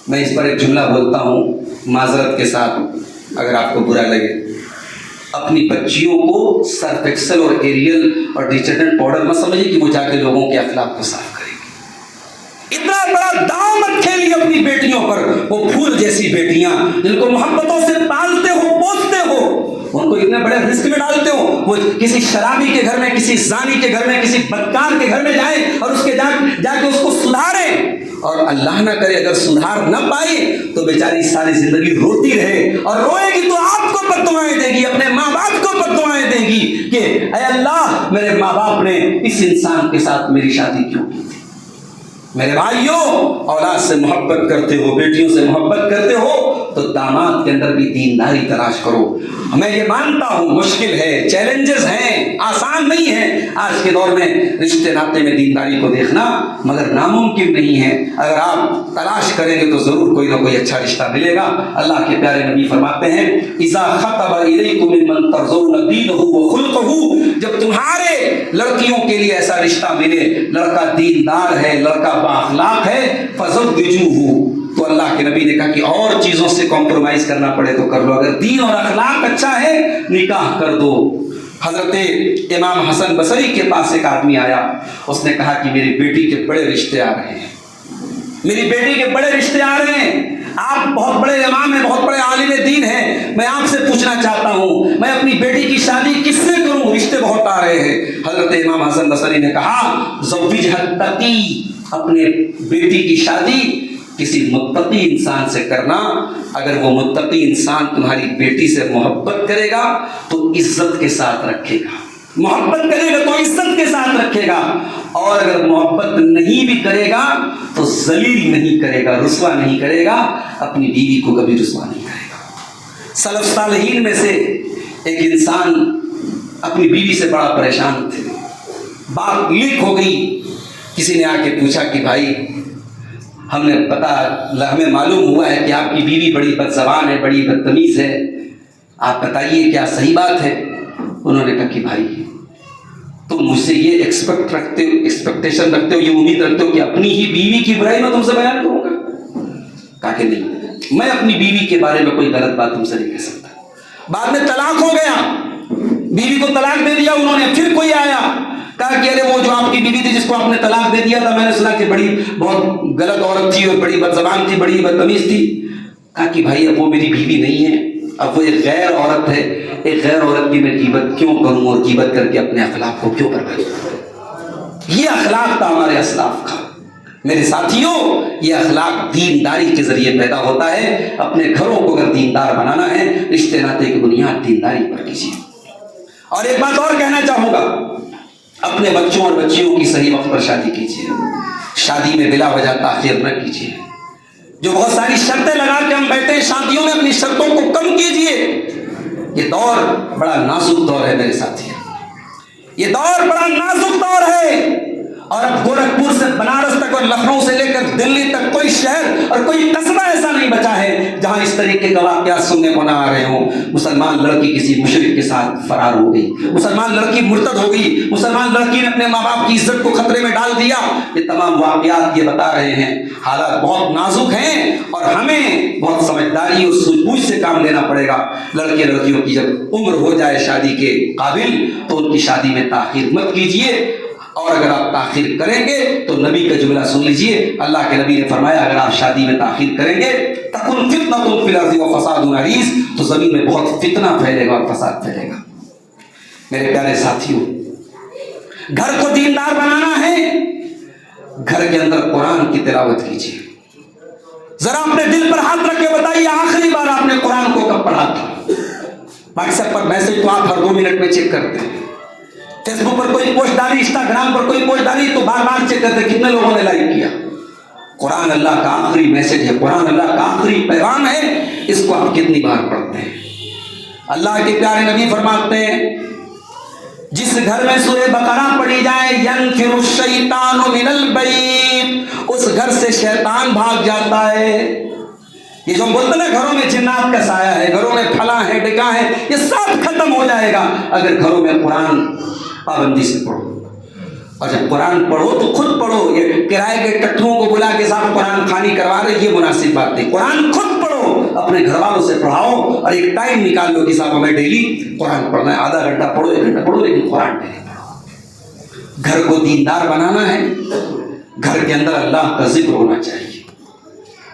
[SPEAKER 1] میں اس پر ایک جملہ بولتا ہوں معذرت کے ساتھ اگر آپ کو برا لگے، اپنی بچیوں کو سرف ایکسل اور ایریل اور ڈٹرجنٹ پاؤڈر مت سمجھیے کہ وہ جا کے لوگوں کے اخلاق کو صاف کریں گے۔ اتنا بڑا داؤ مت کھیلیے اپنی بیٹیوں پر، وہ پھول جیسی بیٹیاں جن کو محبتوں سے پالتے ہو پوستے ہو، ان کو اتنے بڑے رسک میں ڈالتے ہو، وہ کسی شرابی کے گھر میں، کسی زانی کے گھر میں، کسی بدکار کے گھر میں جائیں اور اس کے جا کے اس کو سدھاریں، اور اللہ نہ کرے اگر سدھار نہ پائے تو بیچاری ساری زندگی روتی رہے، اور روئے گی تو آپ کو بددعائیں دے گی، اپنے ماں باپ کو بددعائیں دے گی کہ اے اللہ میرے ماں باپ نے اس انسان کے ساتھ میری شادی کیوں کی تھی۔ میرے بھائیوں، اولاد سے محبت کرتے ہو، بیٹیوں سے محبت کرتے ہو تو داماد کے اندر بھی دینداری تلاش کرو۔ میں یہ مانتا ہوں مشکل ہے، چیلنجز ہیں، آسان نہیں ہے آج کے دور میں رشتے ناطے میں دینداری کو دیکھنا، مگر ناممکن نہیں ہے۔ اگر آپ تلاش کریں گے تو ضرور کوئی نہ کوئی اچھا رشتہ ملے گا۔ اللہ کے پیارے نبی فرماتے ہیں اذا خطب الیکم ممن ترضون دینہ وخلقہ، جب تمہارے لڑکیوں کے لیے ایسا رشتہ ملے، لڑکا دیندار ہے، لڑکا بااخلاق ہے، فزوجوہ، تو اللہ کے نبی نے کہا کہ اور چیزوں سے کمپرومائز کرنا پڑے تو کر لو، اگر دین اور اخلاق اچھا ہے نکاح کر دو۔ حضرت امام حسن بصری کے پاس ایک آدمی آیا، اس نے کہا کہ میری بیٹی کے بڑے رشتے آ رہے ہیں، میری بیٹی کے بڑے رشتے آ رہے ہیں، آپ بہت بڑے امام ہیں، بہت بڑے عالم دین ہیں، میں آپ سے پوچھنا چاہتا ہوں میں اپنی بیٹی کی شادی کس سے کروں، رشتے بہت آ رہے ہیں۔ حضرت امام حسن بصری نے کہا زوجھا التقی، اپنے بیٹی کی شادی کسی متقی انسان سے کرنا، اگر وہ متقی انسان تمہاری بیٹی سے محبت کرے گا تو عزت کے ساتھ رکھے گا، محبت کرے گا تو عزت کے ساتھ رکھے گا، اور اگر محبت نہیں بھی کرے گا تو ذلیل نہیں کرے گا، رسوا نہیں کرے گا، اپنی بیوی کو کبھی رسوا نہیں کرے گا۔ سلف صالحین میں سے ایک انسان اپنی بیوی سے بڑا پریشان تھے، بات لیک ہو گئی، کسی نے آ کے پوچھا کہ بھائی ہمیں معلوم ہوا ہے کہ آپ کی بیوی بڑی بد زبان ہے، بڑی بدتمیز ہے، آپ بتائیے کیا صحیح بات ہے؟ انہوں نے کہا کہ بھائی تم مجھ سے یہ ایکسپیکٹیشن رکھتے ہو، یہ امید رکھتے ہو کہ اپنی ہی بیوی کی برائی میں تم سے بیان کروں گا؟ کہا کہ نہیں، میں اپنی بیوی کے بارے میں کوئی غلط بات تم سے نہیں کہہ سکتا۔ بعد میں طلاق ہو گیا، بیوی کو طلاق دے دیا انہوں نے، پھر کوئی آیا کہا کہ ارے وہ جو آپ کی بیوی تھی جس کو آپ نے طلاق دے دیا تھا، میں نے سنا کہ بہت غلط عورت تھی اور بڑی بد زبان تھی، بڑی بدتمیز تھی۔ کہا کہ بھائی اب وہ میری بیوی نہیں ہے، اب وہ ایک غیر عورت ہے، ایک غیر عورت کی میں غیبت کیوں کروں اور غیبت کر کے اپنے اخلاق کو کیوں برباد کروں؟ یہ اخلاق تھا ہمارے اسلاف کا۔ میرے ساتھیوں، یہ اخلاق دینداری کے ذریعے پیدا ہوتا ہے۔ اپنے گھروں کو اگر دیندار بنانا ہے، رشتے ناطے کی بنیاد دینداری پر کیجیے۔ اور ایک بات اور کہنا چاہوں گا، اپنے بچوں اور بچیوں کی صحیح وقت پر شادی کیجیے، شادی میں بلا وجہ تاخیر نہ کیجیے۔ جو بہت ساری شرطیں لگا کے ہم بیٹھے ہیں شادیوں میں، اپنی شرطوں کو کم کیجیے۔ یہ دور بڑا نازک دور ہے میرے ساتھی، یہ دور بڑا نازک دور ہے، اور اب گورکھپور سے بنارس تک اور لکھنؤ سے لے کر دلی تک کوئی شہر اور کوئی قصبہ ایسا نہیں بچا ہے جہاں اس طریقے کے واقعات سننے کو نہ آ رہے ہوں۔ مسلمان لڑکی کسی مشرک کے ساتھ فرار ہو گئی، مسلمان لڑکی مرتد ہو گئی، مسلمان لڑکی نے اپنے ماں باپ کی عزت کو خطرے میں ڈال دیا۔ یہ تمام واقعات یہ بتا رہے ہیں حالات بہت نازک ہیں، اور ہمیں بہت سمجھداری اور سوجھ بوجھ سے کام لینا پڑے گا۔ لڑکیوں کی جب عمر ہو جائے شادی کے قابل تو ان کی شادی میں تاخیر مت کیجیے، اور اگر آپ تاخیر کریں گے تو نبی کا جملہ سن لیجئے، اللہ کے نبی نے فرمایا اگر آپ شادی میں تاخیر کریں گے تکن فتنۃ فی الارض وفساد عریض، تو زمین میں بہت فتنہ پھیلے گا اور فساد پھیلے گا۔ میرے پیارے ساتھیوں، گھر کو دیندار بنانا ہے، گھر کے اندر قرآن کی تلاوت کیجیے۔ ذرا اپنے دل پر ہاتھ رکھ کے بتائیے آخری بار آپ نے قرآن کو کب پڑھا تھا؟ واٹس ایپ پر میسج تو آپ ہر 2 منٹ میں چیک کرتے ہیں، فیس بک پر کوئی پوسٹ ڈالی، انسٹاگرام پر کوئی پوسٹ ڈالی تو بار بار چیک کرتے کتنے لوگوں نے لائک کیا۔ قرآن اللہ کا آخری میسج ہے، قرآن اللہ کا آخری پیغام ہے، اس کو آپ کتنی بار پڑھتے ہیں؟ اللہ کے پیارے نبی فرماتے ہیں جس گھر میں سورہ بقرہ پڑھی جائے ینفر الشیطان من البیت، اس گھر سے شیطان بھاگ جاتا ہے۔ یہ جو ہم بولتے ہیں نا گھروں میں جنات کا سایہ ہے، گھروں میں پھلاں ہے ڈکاں ہے، یہ سب ختم ہو جائے گا اگر گھروں میں قرآن پابندی سے پڑھو۔ اور جب قرآن پڑھو تو خود پڑھو، یہ کرائے کے ٹٹھوں کو بلا کے صاحب قرآن خوانی کروا رہے، یہ مناسب بات نہیں۔ قرآن خود پڑھو، اپنے گھر والوں سے پڑھاؤ، اور ایک ٹائم نکال لو کہ صاحب ہمیں ڈیلی قرآن پڑھنا ہے، آدھا گھنٹہ پڑھو، 1 گھنٹہ پڑھو، لیکن قرآن ڈیلی پڑھو۔ گھر کو دیندار بنانا ہے، گھر کے اندر اللہ کا ذکر ہونا چاہیے۔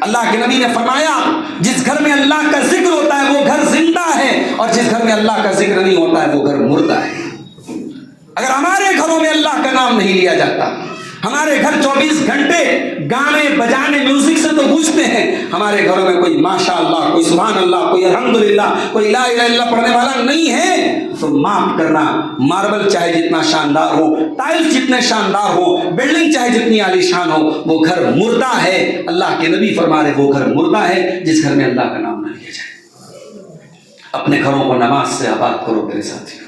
[SPEAKER 1] اللہ کے نبی نے فرمایا جس گھر میں اللہ کا ذکر ہوتا ہے وہ گھر زندہ ہے، اور جس گھر میں اللہ کا ذکر نہیں ہوتا ہے وہ گھر مردہ ہے۔ اگر ہمارے گھروں میں اللہ کا نام نہیں لیا جاتا، ہمارے گھر 24 گھنٹے گانے بجانے میوزک سے تو گونجتے ہیں، ہمارے گھروں میں کوئی ماشاء اللہ، کوئی سبحان اللہ، کوئی الحمدللہ، کوئی لا الہ الا اللہ پڑھنے والا نہیں ہے، تو معاف کرنا، ماربل چاہے جتنا شاندار ہو، ٹائلز جتنے شاندار ہو، بلڈنگ چاہے جتنی عالیشان ہو، وہ گھر مردہ ہے۔ اللہ کے نبی فرما رہے وہ گھر مردہ ہے جس گھر میں اللہ کا نام نہ لیا جائے۔ اپنے گھروں کو نماز سے آباد کرو میرے ساتھیوں،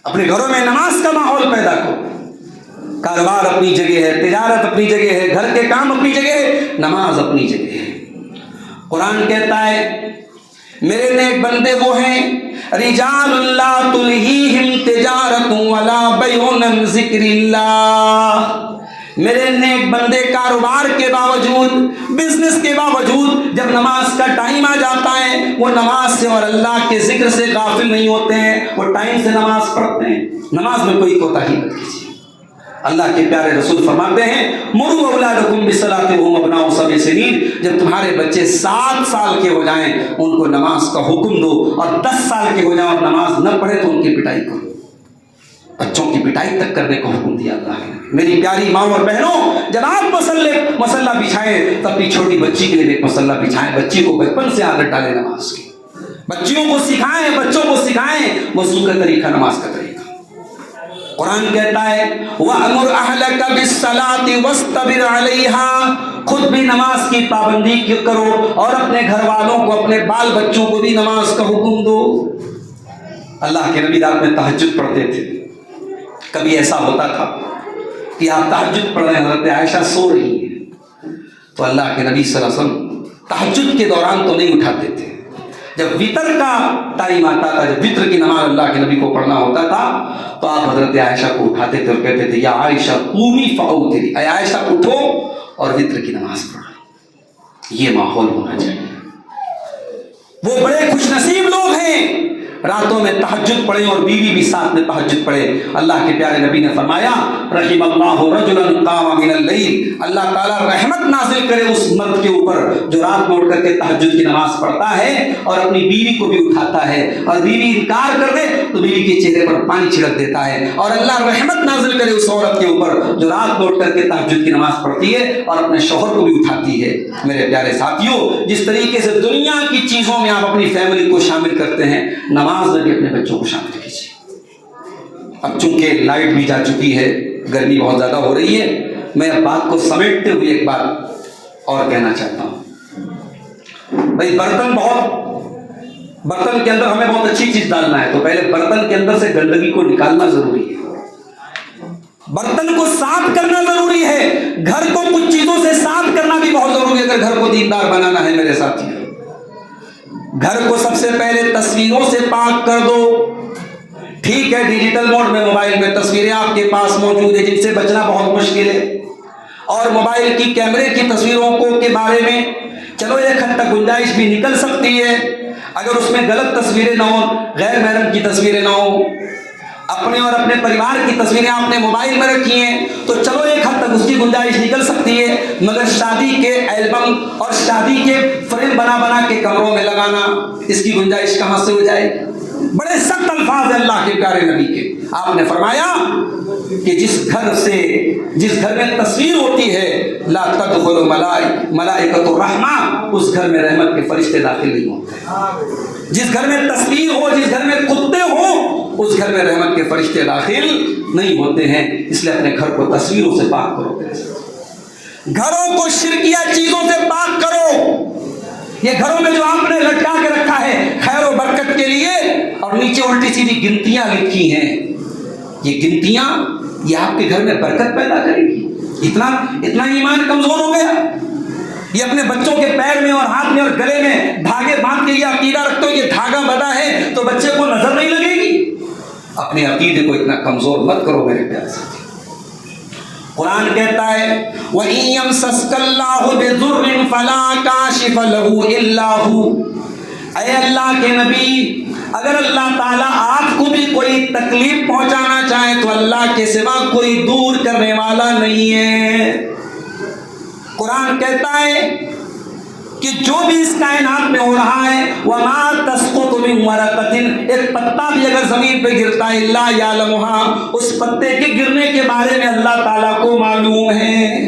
[SPEAKER 1] اپنے گھروں میں نماز کا ماحول پیدا کرو۔ کاروبار اپنی جگہ ہے، تجارت اپنی جگہ ہے، گھر کے کام اپنی جگہ ہے، نماز اپنی جگہ ہے۔ قرآن کہتا ہے میرے نیک بندے وہ ہیں رجال لا تلہیہم تجارت ولا بیع عن ذکر اللہ، میرے نیک بندے کاروبار کے باوجود، بزنس کے باوجود جب نماز کا ٹائم آ جاتا ہے وہ نماز سے اور اللہ کے ذکر سے غافل نہیں ہوتے ہیں، وہ ٹائم سے نماز پڑھتے ہیں۔ نماز میں کوئی کوتاہی مت کیجیے۔ اللہ کے پیارے رسول فرماتے ہیں مروا اولادکم بالصلاۃ وهم ابناء 7 سنین، جب تمہارے بچے 7 سال کے ہو جائیں ان کو نماز کا حکم دو، اور 10 سال کے ہو جائیں اور نماز نہ پڑھے تو ان کی پٹائی کرو۔ بچوں کی پٹائی تک کرنے کا حکم دیا اللہ نے۔ میری پیاری ماں اور بہنوں، جب آپ مسلح بچھائیں تو اپنی چھوٹی بچی کے لیے ایک مسلح بچھائیں، بچی کو بچپن سے عادت ڈالیں نماز کی، بچیوں کو سکھائیں، بچوں کو سکھائیں وضو کا طریقہ، نماز کا طریقہ۔ قرآن کہتا ہے وَأَمُرْ أَهْلَكَ بِالصَّلَاةِ وَاسْتَبِرْ عَلَيْهَا، خود بھی نماز کی پابندی کرو اور اپنے گھر والوں کو، اپنے بال بچوں کو بھی نماز کا حکم دو۔ اللہ کے نبی رات میں تہجد پڑھتے تھے۔ کبھی ایسا ہوتا تھا کہ آپ تہجد پڑھ رہے ہیں، حضرت عائشہ سو رہی ہیں، تو اللہ کے نبی صلی اللہ علیہ وسلم تہجد کے دوران تو نہیں اٹھاتے تھے، جب وطر کا ٹائم آتا تھا، جب وطر کی نماز اللہ کے نبی کو پڑھنا ہوتا تھا تو آپ حضرت عائشہ کو اٹھاتے تھے اور کہتے تھے یا عائشہ قومی فاوتری، اے عائشہ اٹھو اور وطر کی نماز پڑھو۔ یہ ماحول ہونا چاہیے۔ وہ بڑے خوش نصیب لوگ ہیں راتوں میں تہجد پڑھیں اور بیوی بھی ساتھ میں تہجد پڑھے۔ اللہ کے پیارے نبی نے فرمایا رحم اللہ رجلا قام من اللیل، اللہ تعالیٰ رحمت نازل کرے اس مرد کے اوپر جو رات میں اٹھ کر کے تہجد کی نماز پڑھتا ہے اور اپنی بیوی کو بھی اٹھاتا ہے، اور بیوی انکار کر دے تو بیوی کے چہرے پر پانی چھڑک دیتا ہے، اور اللہ رحمت نازل کرے اس عورت کے اوپر جو رات میں اٹھ کر کے تہجد کی نماز پڑھتی ہے اور اپنے شوہر کو بھی اٹھاتی ہے۔ میرے پیارے ساتھیوں، جس طریقے سے دنیا کی چیزوں میں آپ اپنی فیملی کو شامل کرتے ہیں، نماز میں بھی اپنے بچوں کو شامل کیجیے۔ اب چونکہ لائٹ بھی جا چکی ہے، گرمی بہت زیادہ ہو رہی ہے، میں اب بات کو سمیٹتے ہوئے ایک بات اور کہنا چاہتا ہوں۔ بھائی برتن کے اندر ہمیں بہت اچھی چیز ڈالنا ہے، تو پہلے برتن کے اندر سے گندگی کو نکالنا ضروری ہے، برتن کو صاف کرنا ضروری ہے، گھر کو کچھ چیزوں سے صاف کرنا بھی بہت ضروری ہے اگر گھر کو دیندار بنانا ہے میرے ساتھی۔ گھر کو سب سے پہلے تصویروں سے پاک کر دو۔ ٹھیک ہے ڈیجیٹل موڈ میں موبائل میں تصویریں آپ کے پاس موجود ہیں جن سے بچنا بہت مشکل ہے، اور موبائل کی کیمرے کی تصویروں کے بارے میں چلو ایک حد تک گنجائش بھی نکل سکتی ہے، اگر اس میں غلط تصویریں نہ ہوں، غیر محرم کی تصویریں نہ ہوں، اپنے اور اپنے پریوار کی تصویریں آپ نے موبائل میں رکھی ہیں تو چلو ایک حد تک اس کی گنجائش نکل سکتی ہے، مگر شادی کے البم اور شادی کے فریم بنا بنا کے کمروں میں لگانا، اس کی گنجائش کہاں سے ہو جائے گی؟ بڑے سخت الفاظ ہیں اللہ کے پیارے نبی کے۔ آپ نے فرمایا کہ جس گھر میں تصویر ہوتی ہے لا تدخل ملائکۃ الرحمہ، اس گھر میں رحمت کے فرشتے داخل نہیں ہوتے۔ جس گھر میں تصویر ہو، جس گھر میں کتے ہوں، اس گھر میں رحمت کے فرشتے داخل نہیں ہوتے ہیں۔ اس لیے اپنے گھر کو تصویروں سے پاک کرو، گھروں کو شرکیہ چیزوں سے پاک کرو۔ یہ گھروں میں جو آپ نے لٹکا کے رکھا ہے خیر و برکت کے لیے، اور نیچے الٹی سیدھی گنتیاں لکھی ہیں، یہ گنتیاں یہ آپ کے گھر میں برکت پیدا کریں گی؟ اتنا ایمان کمزور ہو گیا؟ یہ اپنے بچوں کے پیر میں اور ہاتھ میں اور گلے میں دھاگے باندھ کے یہ عقیدہ رکھتے ہو یہ دھاگا بندھا ہے تو بچے کو نظر نہیں لگے گی؟ اپنے عقیدے کو اتنا کمزور مت کرو میرے پیارے ساتھی۔ قرآن کہتا ہے وَإِن يَمْسَسْكَ اللَّهُ بِضُرٍّ فَلَا كَاشِفَ لَهُ إِلَّا هُوَ، اے اللہ کے نبی اگر اللہ تعالیٰ آپ کو بھی کوئی تکلیف پہنچانا چاہے تو اللہ کے سوا کوئی دور کرنے والا نہیں ہے۔ قرآن کہتا ہے کہ جو بھی اس کائنات میں ہو رہا ہے وَمَا تَسْقُطُ مِن وَرَقَةٍ، ایک پتا بھی اگر زمین پہ گرتا ہے اِلَّا يَعْلَمُهَا، اس پتے کے گرنے کے بارے میں اللہ تعالیٰ کو معلوم ہے۔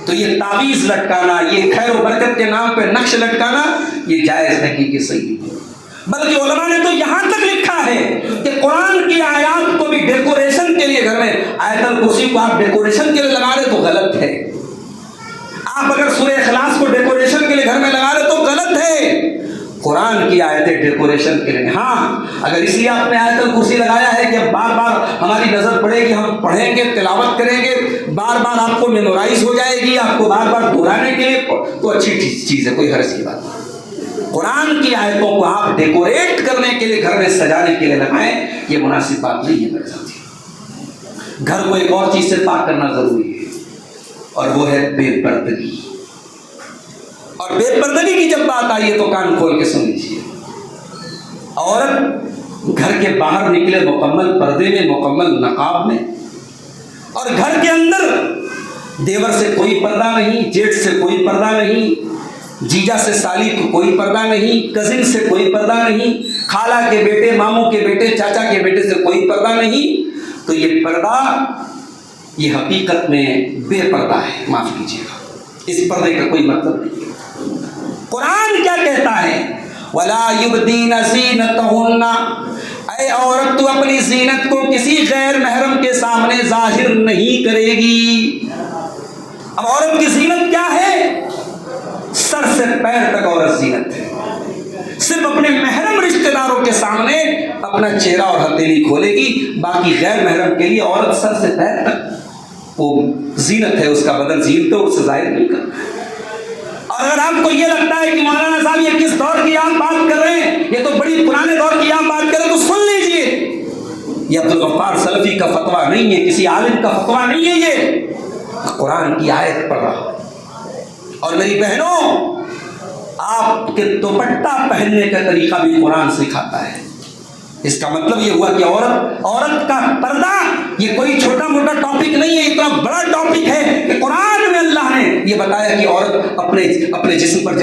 [SPEAKER 1] تو یہ تعویذ لٹکانا، یہ خیر و برکت کے نام پہ نقش لٹکانا یہ جائز نہیں کہ صحیح نہیں، بلکہ علماء نے تو یہاں تک لکھا ہے کہ قرآن کی آیات کو بھی ڈیکوریشن کے لیے گھر میں آیت الکرسی کو آپ ڈیکوریشن کے لیے لگا رہے تو غلط ہے۔ آپ اگر سورہ اخلاص کو ڈیکوریشن کے لیے گھر میں لگا رہے تو غلط ہے۔ قرآن کی آیتیں ڈیکوریشن کے لیے، ہاں اگر اس لیے آپ نے آیت الکرسی لگایا ہے کہ بار بار ہماری نظر پڑے گی، ہم پڑھیں گے، تلاوت کریں گے، بار بار آپ کو میمورائز ہو جائے گی، آپ کو بار بار دہرانے کے لیے، تو اچھی چیز ہے، کوئی حرج کی بات نہیں۔ قرآن کی آیتوں کو آپ ڈیکوریٹ کرنے کے لیے گھر میں سجانے کے لیے لگائیں، یہ مناسب بات نہیں ہے میرے ساتھی۔ گھر کو ایک اور چیز سے پاک کرنا ضروری ہے اور وہ ہے بے پردگی۔ اور بے پردگی کی جب بات آئی ہے تو کان کھول کے سن لیجیے۔ عورت گھر کے باہر نکلے مکمل پردے میں، مکمل نقاب میں، اور گھر کے اندر دیور سے کوئی پردہ نہیں، جیٹھ سے کوئی پردہ نہیں، جیجا سے سالی کو کوئی پردہ نہیں، کزن سے کوئی پردہ نہیں، خالہ کے بیٹے، ماموں کے بیٹے، چاچا کے بیٹے سے کوئی پردہ نہیں، تو یہ پردہ یہ حقیقت میں بے پردہ ہے، معاف کیجیے گا، اس پردے کا کوئی مطلب نہیں۔ قرآن کیا کہتا ہے وَلَا يُبْدِينَ زِينَتَهُنَّ، اے عورت تو اپنی زینت کو کسی غیر محرم کے سامنے ظاہر نہیں کرے گی۔ اب عورت کی زینت کیا ہے؟ سر سے پیر تک عورت زینت ہے، صرف اپنے محرم رشتہ داروں کے سامنے اپنا چہرہ اور ہتھیلی کھولے گی، باقی غیر محرم کے لیے عورت سر سے پیر تک وہ زینت ہے، اس کا بدن زینت ہے، اس سے ظاہر نہیں کرنا ہے۔ اور اگر آپ کو یہ لگتا ہے کہ مولانا صاحب یہ کس دور کی آپ بات کر رہے ہیں، یہ تو بڑی پرانے دور کی آپ بات کر رہے ہیں، تو سن لیجئے، یہ عبدالغفار سلفی کا فتویٰ نہیں ہے، کسی عالم کا فتویٰ نہیں ہے، یہ قرآن کی آیت پڑھ رہا۔ اور میری بہنوں، آپ کے دوپٹہ پہننے کا طریقہ بھی قرآن سکھاتا ہے۔ اس کا مطلب یہ ہوا کہ عورت کا پردہ یہ کوئی چھوٹا موٹا ٹاپک نہیں ہے، اتنا بڑا ٹاپک ہے کہ قرآن میں اللہ نے یہ بتایا کہ عورت اپنے جسم پر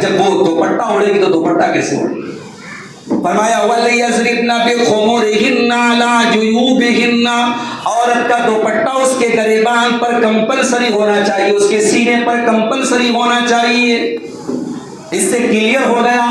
[SPEAKER 1] جب وہ دوپٹہ اوڑھے گی تو دوپٹہ کیسے اوڑھے گی۔ فرمایا وَلْيَضْرِبْنَ بِخُمُرِهِنَّ عَلَىٰ جُيُوبِهِنَّ، عورت کا دوپٹہ اس کے گریبان پر کمپلسری ہونا چاہیے، اس کے سینے پر کمپلسری ہونا چاہیے۔ اس سے کلیئر ہو گیا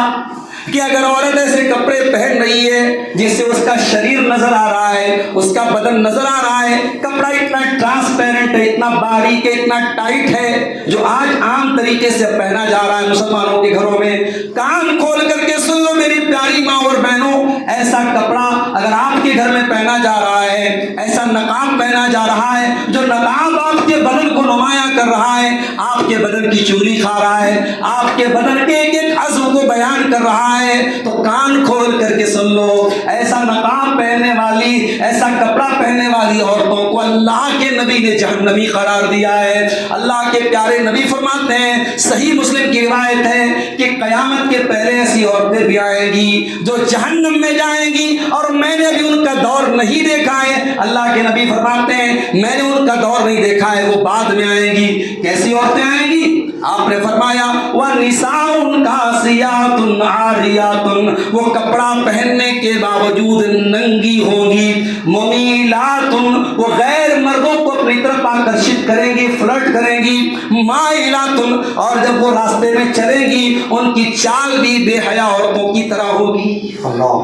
[SPEAKER 1] کہ اگر عورت ایسے کپڑے پہن رہی ہے جس سے اس کا شریر نظر آ رہا ہے، اس کا بدن نظر آ رہا ہے، کپڑا اتنا ٹرانسپیرنٹ ہے، اتنا باریک ہے، اتنا ٹائٹ ہے، جو آج عام طریقے سے پہنا جا رہا ہے مسلمانوں کے گھروں میں، کان کھول کر کے سن لو میری پیاری ماں اور بہنوں، ایسا کپڑا اگر آپ کے گھر میں پہنا جا رہا ہے، ایسا نقاب پہنا جا رہا ہے جو نقاب آپ کے بدن کو نمایاں کر رہا ہے، آپ کے بدن کی چوری کھا رہا ہے، آپ کے بدن کے ایک ایک عضو کو بیان کر رہا ہے، تو کان کھول کر کے سن لو، ایسا نقاب پہننے والی، ایسا کپڑا پہننے والی عورتوں کو اللہ کے نبی نے جہنمی قرار دیا ہے۔ اللہ کے پیارے نبی فرماتے ہیں، صحیح مسلم کی روایت ہے کہ قیامت کے پہلے ایسی عورتیں بھی آئیں گی جو جہنم میں جائیں گی، اور میں نے بھی ان کا دور نہیں دیکھا ہے۔ اللہ کے نبی فرماتے ہیں میں نے ان کا دور نہیں دیکھا ہے، وہ بعد میں آئیں گی۔ کیسی عورتیں آئیں گی؟ آپ نے فرمایا وَنِسَاءٌ كَاسِيَاتٌ عَارِيَاتٌ، وہ کپڑا پہننے کے باوجود ننگی ہوگی، مُمِيلَاتٌ، وہ غیر مردوں کو اپنی طرف آکرشت کریں گی، فلرٹ کریں گی، مَائِلَاتٌ، اور جب وہ راستے میں چلیں گی ان کی چال بھی بے حیا عورتوں کی طرح ہوگی۔ اللہ،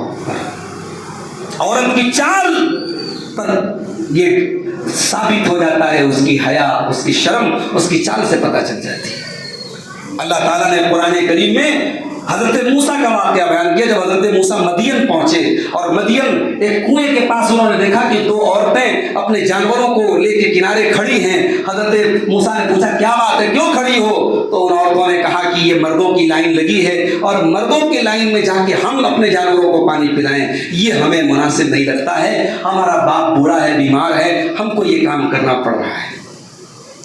[SPEAKER 1] عورت کی چال پر یہ ثابت ہو جاتا ہے، اس کی حیا، اس کی شرم، اس کی چال سے پتہ چل جاتی ہے۔ اللہ تعالیٰ نے قرآن کریم میں حضرت موسیٰ کا واقعہ بیان کیا. جب حضرت موسیٰ مدین پہنچے اور مدین ایک کنویں کے پاس انہوں نے دیکھا کہ دو عورتیں اپنے جانوروں کو لے کے کنارے کھڑی ہیں. حضرت موسیٰ نے پوچھا کیا بات ہے, کیوں کھڑی ہو؟ تو ان عورتوں نے کہا کہ یہ مردوں کی لائن لگی ہے اور مردوں کی لائن میں جا کے ہم اپنے جانوروں کو پانی پلائیں یہ ہمیں مناسب نہیں لگتا ہے. ہمارا باپ بوڑھا ہے, بیمار ہے, ہم کو یہ کام کرنا پڑ رہا ہے.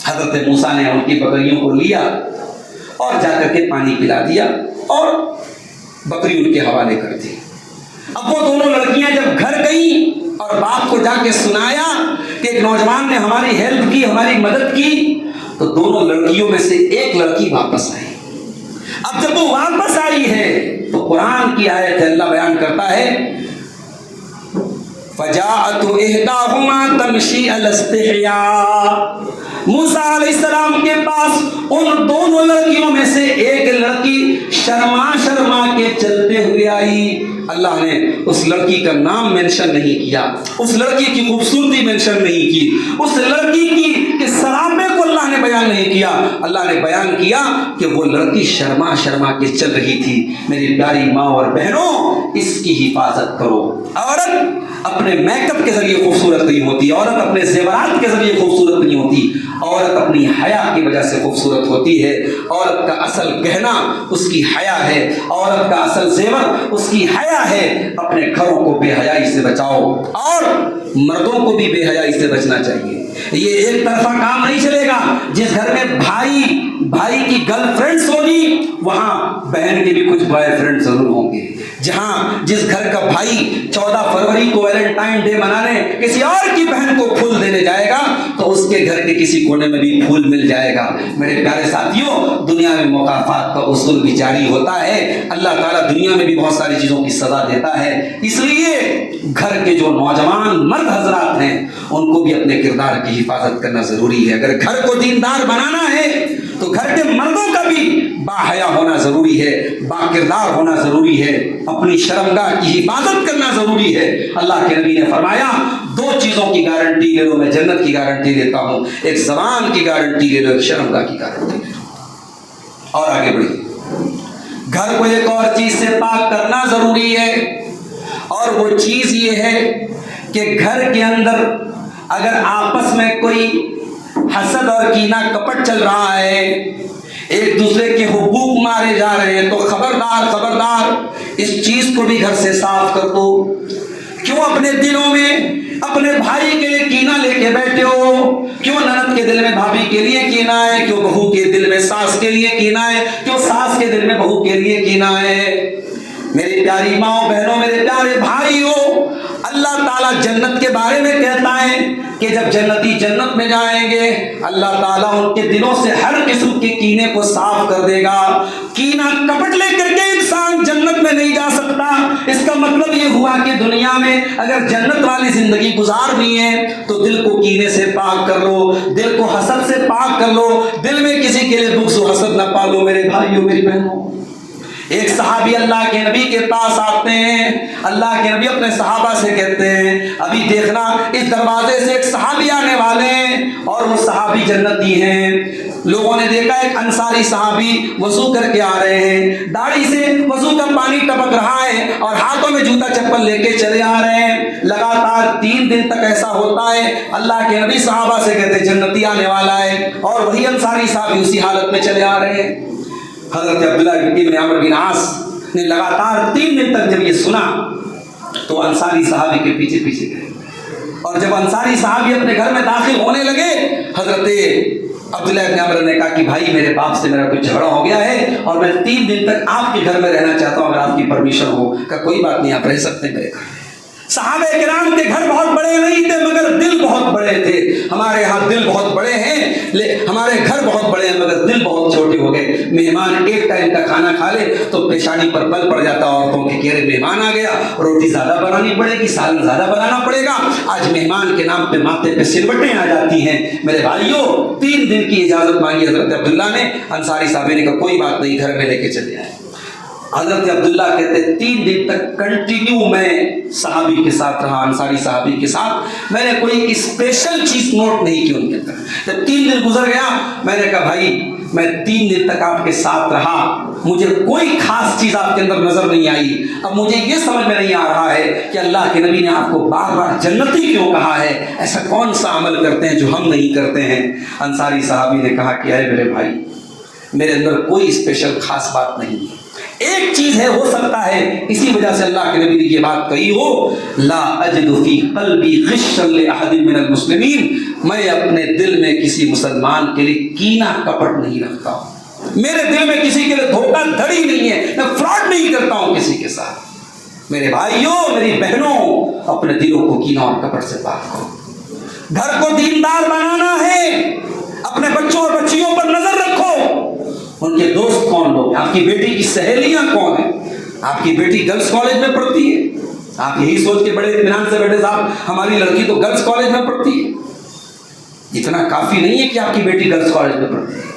[SPEAKER 1] حضرت موسیٰ نے ان کی بکریوں کو لیا اور جا کر کے پانی پلا دیا اور بکری ان کے حوالے کر دی. اب وہ دونوں لڑکیاں جب گھر گئیں اور باپ کو جا کے سنایا کہ ایک نوجوان نے ہماری ہیلپ کی, ہماری مدد کی, تو دونوں لڑکیوں میں سے ایک لڑکی واپس آئی. اب جب وہ واپس آئی ہے تو قرآن کی آیت اللہ بیان کرتا ہے فَجَاءَتْ إِحْدَاهُمَا تَمْشِي عَلَى اسْتِحْيَاءٍ. موسیٰ علیہ السلام کے پاس ان دونوں لڑکیوں میں سے ایک لڑکی شرما شرما کے چلتے ہوئے آئی. اللہ نے اس لڑکی کا نام مینشن نہیں کیا, اس لڑکی کی خوبصورتی مینشن نہیں کی, اس لڑکی کی سرابے کو اللہ نے بیان نہیں کیا. اللہ نے بیان کیا کہ وہ لڑکی شرما شرما کے چل رہی تھی. میری پیاری ماں اور بہنوں, اس کی حفاظت کرو. عورت اپنے میک اپ کے ذریعے خوبصورت نہیں ہوتی, عورت اپنے زیورات کے ذریعے خوبصورت نہیں ہوتی, عورت اپنی حیا کی وجہ سے خوبصورت ہوتی ہے. عورت کا اصل گہنا اس کی حیا ہے, عورت کا اصل زیور اس کی حیا ہے. اپنے گھروں کو بے حیائی سے بچاؤ اور مردوں کو بھی بے حیائی سے بچنا چاہیے. یہ ایک طرفہ کام نہیں چلے گا. جس گھر میں بھائی کی گرل فرینڈز ہوگی وہاں بہن کے بھی کچھ بوائے فرینڈ ضرور ہوں گے. جس گھر کا بھائی 14 فروری کو ویلنٹائن ڈے منانے کسی اور کی بہن کو پھول دینے جائے گا تو اس کے گھر کے کسی کونے میں بھی پھول مل جائے گا. میرے پیارے ساتھیوں, دنیا میں مکافات کا اصول بھی جاری ہوتا ہے. اللہ تعالیٰ دنیا میں بھی بہت ساری چیزوں کی سزا دیتا ہے. اس لیے گھر کے جو نوجوان مرد حضرات ہیں ان کو بھی اپنے کردار کی حفاظت کرنا ضروری ہے. اگر گھر کو دیندار بنانا ہے تو گھر کے مردوں کا بھی باحیا ہونا ضروری ہے, با کردار ہونا ضروری ہے, اپنی شرمگاہ کی حفاظت کرنا ضروری ہے. اللہ کے نبی نے فرمایا 2 چیزوں کی گارنٹی لے لو, میں جنت کی گارنٹی دیتا ہوں. ایک زبان کی گارنٹی لے لو, ایک شرمگاہ کی گارنٹی لے لو. اور آگے بڑھیے. گھر کو ایک اور چیز سے پاک کرنا ضروری ہے اور وہ چیز یہ ہے کہ گھر کے اندر اگر آپس میں کوئی حسد اور کینہ کپٹ چل رہا ہے, ایک دوسرے کے حقوق مارے جا رہے ہیں, تو خبردار اس چیز کو بھی گھر سے صاف کر دو. کیوں اپنے دلوں میں اپنے بھائی کے لیے کینہ لے کے بیٹھے ہو؟ کیوں نند کے دل میں بھابھی کے لیے کینہ ہے, کیوں بہو کے دل میں ساس کے لیے کینہ ہے, کیوں ساس کے دل میں بہو کے لیے کینہ ہے؟ میری پیاری ماں بہنوں, میرے پیارے بھائیوں, اللہ تعالیٰ جنت کے بارے میں کہتا ہے کہ جب جنتی جنت میں جائیں گے اللہ تعالیٰ ان کے دلوں سے ہر قسم کے کینے کو صاف کر دے گا. کینہ کپٹ لے کر کے انسان جنت میں نہیں جا سکتا. اس کا مطلب یہ ہوا کہ دنیا میں اگر جنت والی زندگی گزارنی ہے تو دل کو کینے سے پاک کر لو, دل کو حسد سے پاک کر لو, دل میں کسی کے لیے بغض و حسد نہ پالو. میرے بھائیوں, میری بہنوں, ایک صحابی اللہ کے نبی کے پاس آتے ہیں. اللہ کے نبی اپنے صحابہ سے کہتے ہیں ابھی دیکھنا اس دروازے سے ایک صحابی آنے والے ہیں اور وہ صحابی جنتی ہیں. لوگوں نے دیکھا ایک انصاری صحابی وضو کر کے آ رہے ہیں, داڑھی سے وضو کا پانی ٹپک رہا ہے اور ہاتھوں میں جوتا چپل لے کے چلے آ رہے ہیں. لگاتار 3 دن تک ایسا ہوتا ہے. اللہ کے نبی صحابہ سے کہتے ہیں جنتی آنے والا ہے اور وہی انصاری صحابی اسی حالت میں چلے آ رہے ہیں. حضرت عبداللہ بن عمرو بن عاص نے لگاتار 3 دن تک جب یہ سنا تو انصاری صحابی کے پیچھے پیچھے گئے اور جب انصاری صحابی اپنے گھر میں داخل ہونے لگے حضرت عبداللہ بن عمرو نے کہا کہ بھائی میرے باپ سے میرا کچھ جھگڑا ہو گیا ہے اور میں 3 دن تک آپ کے گھر میں رہنا چاہتا ہوں, اگر آپ کی پرمیشن ہو. کہ کوئی بات نہیں, آپ رہ سکتے ہیں میرے گھر. صحابہ کرام کے گھر بہت بڑے نہیں تھے مگر دل بہت بڑے تھے. ہمارے ہاں دل بہت بڑے ہیں, ہمارے گھر بہت بڑے ہیں مگر دل بہت چھوٹے ہو گئے. مہمان ایک ٹائم کا کھانا کھا لے تو پیشانی پر بل پڑ جاتا عورتوں کے, کہ مہمان آ گیا, روٹی زیادہ بنانی پڑے گی, سالن زیادہ بنانا پڑے گا. آج مہمان کے نام پہ ماتھے پہ سلوٹیں آ جاتی ہیں. میرے بھائیوں, 3 دن کی اجازت مانگی حضرت عبداللہ نے. انصاری صاحب نے کہا کوئی بات نہیں, گھر میں لے کے چلے آئے. حضرت عبداللہ کہتے 3 دن تک کنٹینیو میں صحابی کے ساتھ رہا, انصاری صحابی کے ساتھ. میں نے کوئی اسپیشل چیز نوٹ نہیں کی ان کے اندر. جب 3 دن گزر گیا میں نے کہا بھائی میں 3 دن تک آپ کے ساتھ رہا, مجھے کوئی خاص چیز آپ کے اندر نظر نہیں آئی. اب مجھے یہ سمجھ میں نہیں آ رہا ہے کہ اللہ کے نبی نے آپ کو بار بار جنتی کیوں کہا ہے. ایسا کون سا عمل کرتے ہیں جو ہم نہیں کرتے ہیں؟ انصاری صحابی نے کہا کہ اے میرے بھائی، میرے اندر کوئی اسپیشل خاص بات نہیں ہے. ایک چیز ہے، ہو سکتا ہے اسی وجہ سے اللہ کے نبی نے یہ بات کہی ہو، لا اجد فی قلبی غشا لاحد من المسلمین، میں اپنے دل میں کسی مسلمان کے لیے کینہ کپٹ نہیں رکھتا ہوں. میرے دل میں کسی کے لیے دھوکہ دھڑی نہیں ہے، میں فراڈ نہیں کرتا ہوں کسی کے ساتھ. میرے بھائیوں، میری بہنوں، اپنے دلوں کو کینہ اور کپٹ سے پاک کرو. گھر کو دیندار بنانا ہے، اپنے بچوں اور بچیوں پر نظر رکھو. ان کے دوست کون لوگ ہیں؟ آپ کی بیٹی کی سہیلیاں کون ہیں؟ آپ کی بیٹی گرلس کالج میں پڑھتی ہے، آپ یہی سوچ کے بڑے اطمینان سے بیٹھے صاحب ہماری لڑکی تو گرلس کالج میں پڑھتی ہے. اتنا کافی نہیں ہے کہ آپ کی بیٹی گرلس کالج میں پڑھتی ہے.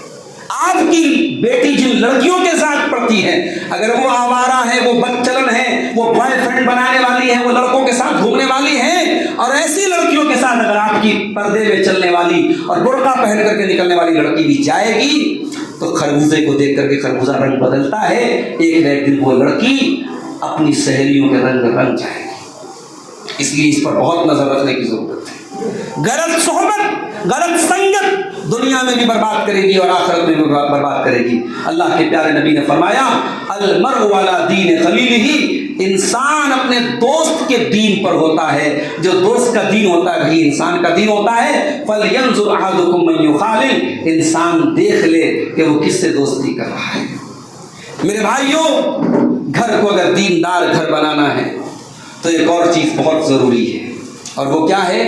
[SPEAKER 1] آپ کی بیٹی جن لڑکیوں کے ساتھ پڑھتی ہے، اگر وہ آوارہ ہے، وہ بدچلن ہے، وہ بوائے فرینڈ بنانے والی ہے، وہ لڑکوں کے ساتھ گھومنے والی ہے، اور ایسی لڑکیوں کے ساتھ اگر آپ کی پردے میں چلنے والی اور برقع پہن کر کے نکلنے والی لڑکی بھی جائے گی تو خربوزے کو دیکھ کر کے خربوزہ رنگ بدلتا ہے. ایک نہ ایک دن وہ لڑکی اپنی سہیلیوں کے رنگ جائے گی. اس لیے اس پر بہت نظر رکھنے کی ضرورت ہے. غلط صحبت، غلط سنگت دنیا میں بھی برباد کرے گی اور آخرت میں بھی برباد کرے گی. اللہ کے پیارے نبی نے فرمایا، المرء علی دین خلیلہ، انسان اپنے دوست کے دین پر ہوتا ہے. جو دوست کا دین ہوتا ہے وہی انسان کا دین ہوتا ہے. فَلْيَنْظُرْ أَحَدُكُمْ مَنْ يُخَالِلُ، انسان دیکھ لے کہ وہ کس سے دوستی کر رہا ہے. میرے بھائیوں، گھر کو اگر دیندار گھر بنانا ہے تو ایک اور چیز بہت ضروری ہے، اور وہ کیا ہے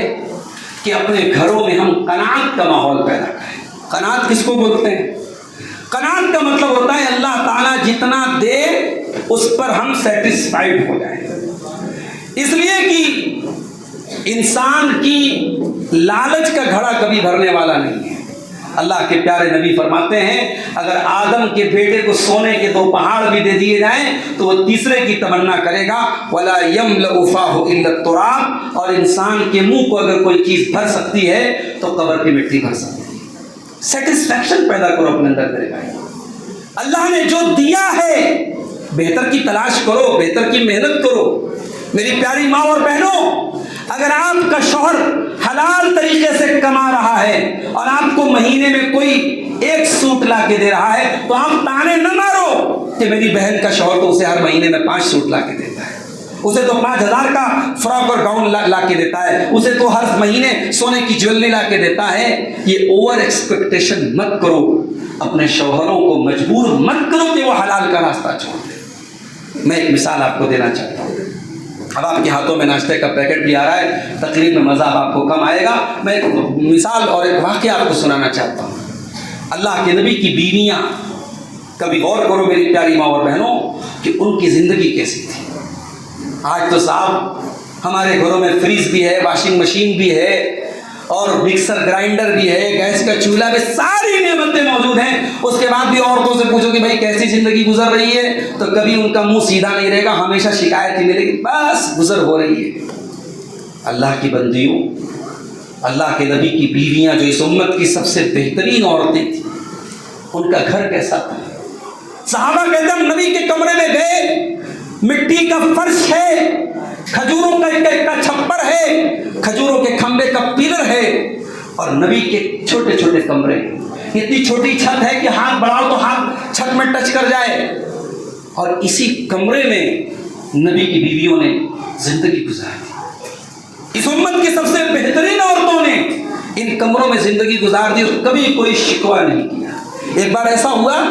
[SPEAKER 1] کہ اپنے گھروں میں ہم قناعت کا ماحول پیدا کریں. قناعت کس کو بولتے ہیں؟ قناعت کا مطلب ہوتا ہے اللہ تعالیٰ جتنا دے اس پر ہم سیٹسفائیڈ ہو جائیں. اس لیے کہ انسان کی لالچ کا گھڑا کبھی بھرنے والا نہیں ہے. اللہ کے پیارے نبی فرماتے ہیں، اگر آدم کے بیٹے کو سونے کے 2 پہاڑ بھی دے دیے جائیں تو وہ تیسرے کی تمنا کرے گا. وَلَا يَمْلَأُ فَاهُ إِلَّا التُّرَابُ، اور انسان کے منہ کو اگر کوئی چیز بھر سکتی ہے تو قبر کی مٹی بھر سکتی ہے. سیٹسفیکشن پیدا کرو اپنے اندر میرے بھائی. اللہ نے جو دیا ہے بہتر کی تلاش کرو، بہتر کی محنت کرو. میری پیاری ماں اور بہنوں، اگر آپ کا شوہر حلال طریقے سے کما رہا ہے اور آپ کو مہینے میں کوئی 1 سوٹ لا کے دے رہا ہے تو آپ تانے نہ مارو کہ میری بہن کا شوہر تو اسے ہر مہینے میں 5 سوٹ لا کے دیتا ہے، اسے تو 5,000 کا فراک اور گاؤن لا کے دیتا ہے، اسے تو ہر مہینے سونے کی جویلری لا کے دیتا ہے. یہ اوور ایکسپیکٹیشن مت کرو. اپنے شوہروں کو مجبور مت کرو کہ وہ حلال کا راستہ چھوڑ دیں. میں ایک مثال آپ کو دینا چاہتا ہوں. اب آپ کے ہاتھوں میں ناشتے کا پیکٹ بھی آ رہا ہے، تقریر میں مزہ آپ کو کم آئے گا. میں ایک مثال اور ایک واقعہ آپ کو سنانا چاہتا ہوں. اللہ کے نبی کی بیویاں، کبھی غور کرو میری پیاری ماں اور بہنوں کہ ان کی زندگی کیسی تھی. آج تو صاحب ہمارے گھروں میں فریج بھی ہے، واشنگ مشین بھی ہے، اور مکسر گرائنڈر بھی ہے، گیس کا چولہا بھی، ساری نعمتیں موجود ہیں. اس کے بعد بھی عورتوں سے پوچھو کہ بھائی کیسی زندگی گزر رہی ہے تو کبھی ان کا منہ سیدھا نہیں رہے گا، ہمیشہ شکایت ہی ملے گی، بس گزر ہو رہی ہے. اللہ کی بندیوں، اللہ کے نبی کی بیویاں جو اس امت کی سب سے بہترین عورتیں تھیں، ان کا گھر کیسا تھا؟ صحابہ کہتے ہیں نبی کے کمرے میں گئے، مٹی کا فرش ہے، کھجوروں کا چھپر ہے، کھجوروں کے کھمبے کا پلر ہے، اور نبی کے چھوٹے چھوٹے کمرے، اتنی چھوٹی چھت ہے کہ ہاتھ بڑھاؤ تو ہاتھ چھت میں ٹچ کر جائے. اور اسی کمرے میں نبی کی بیویوں نے زندگی گزاری. اس امت کی سب سے بہترین عورتوں نے ان کمروں میں زندگی گزار دی اور کبھی کوئی شکوہ نہیں کیا. ایک بار ایسا ہوا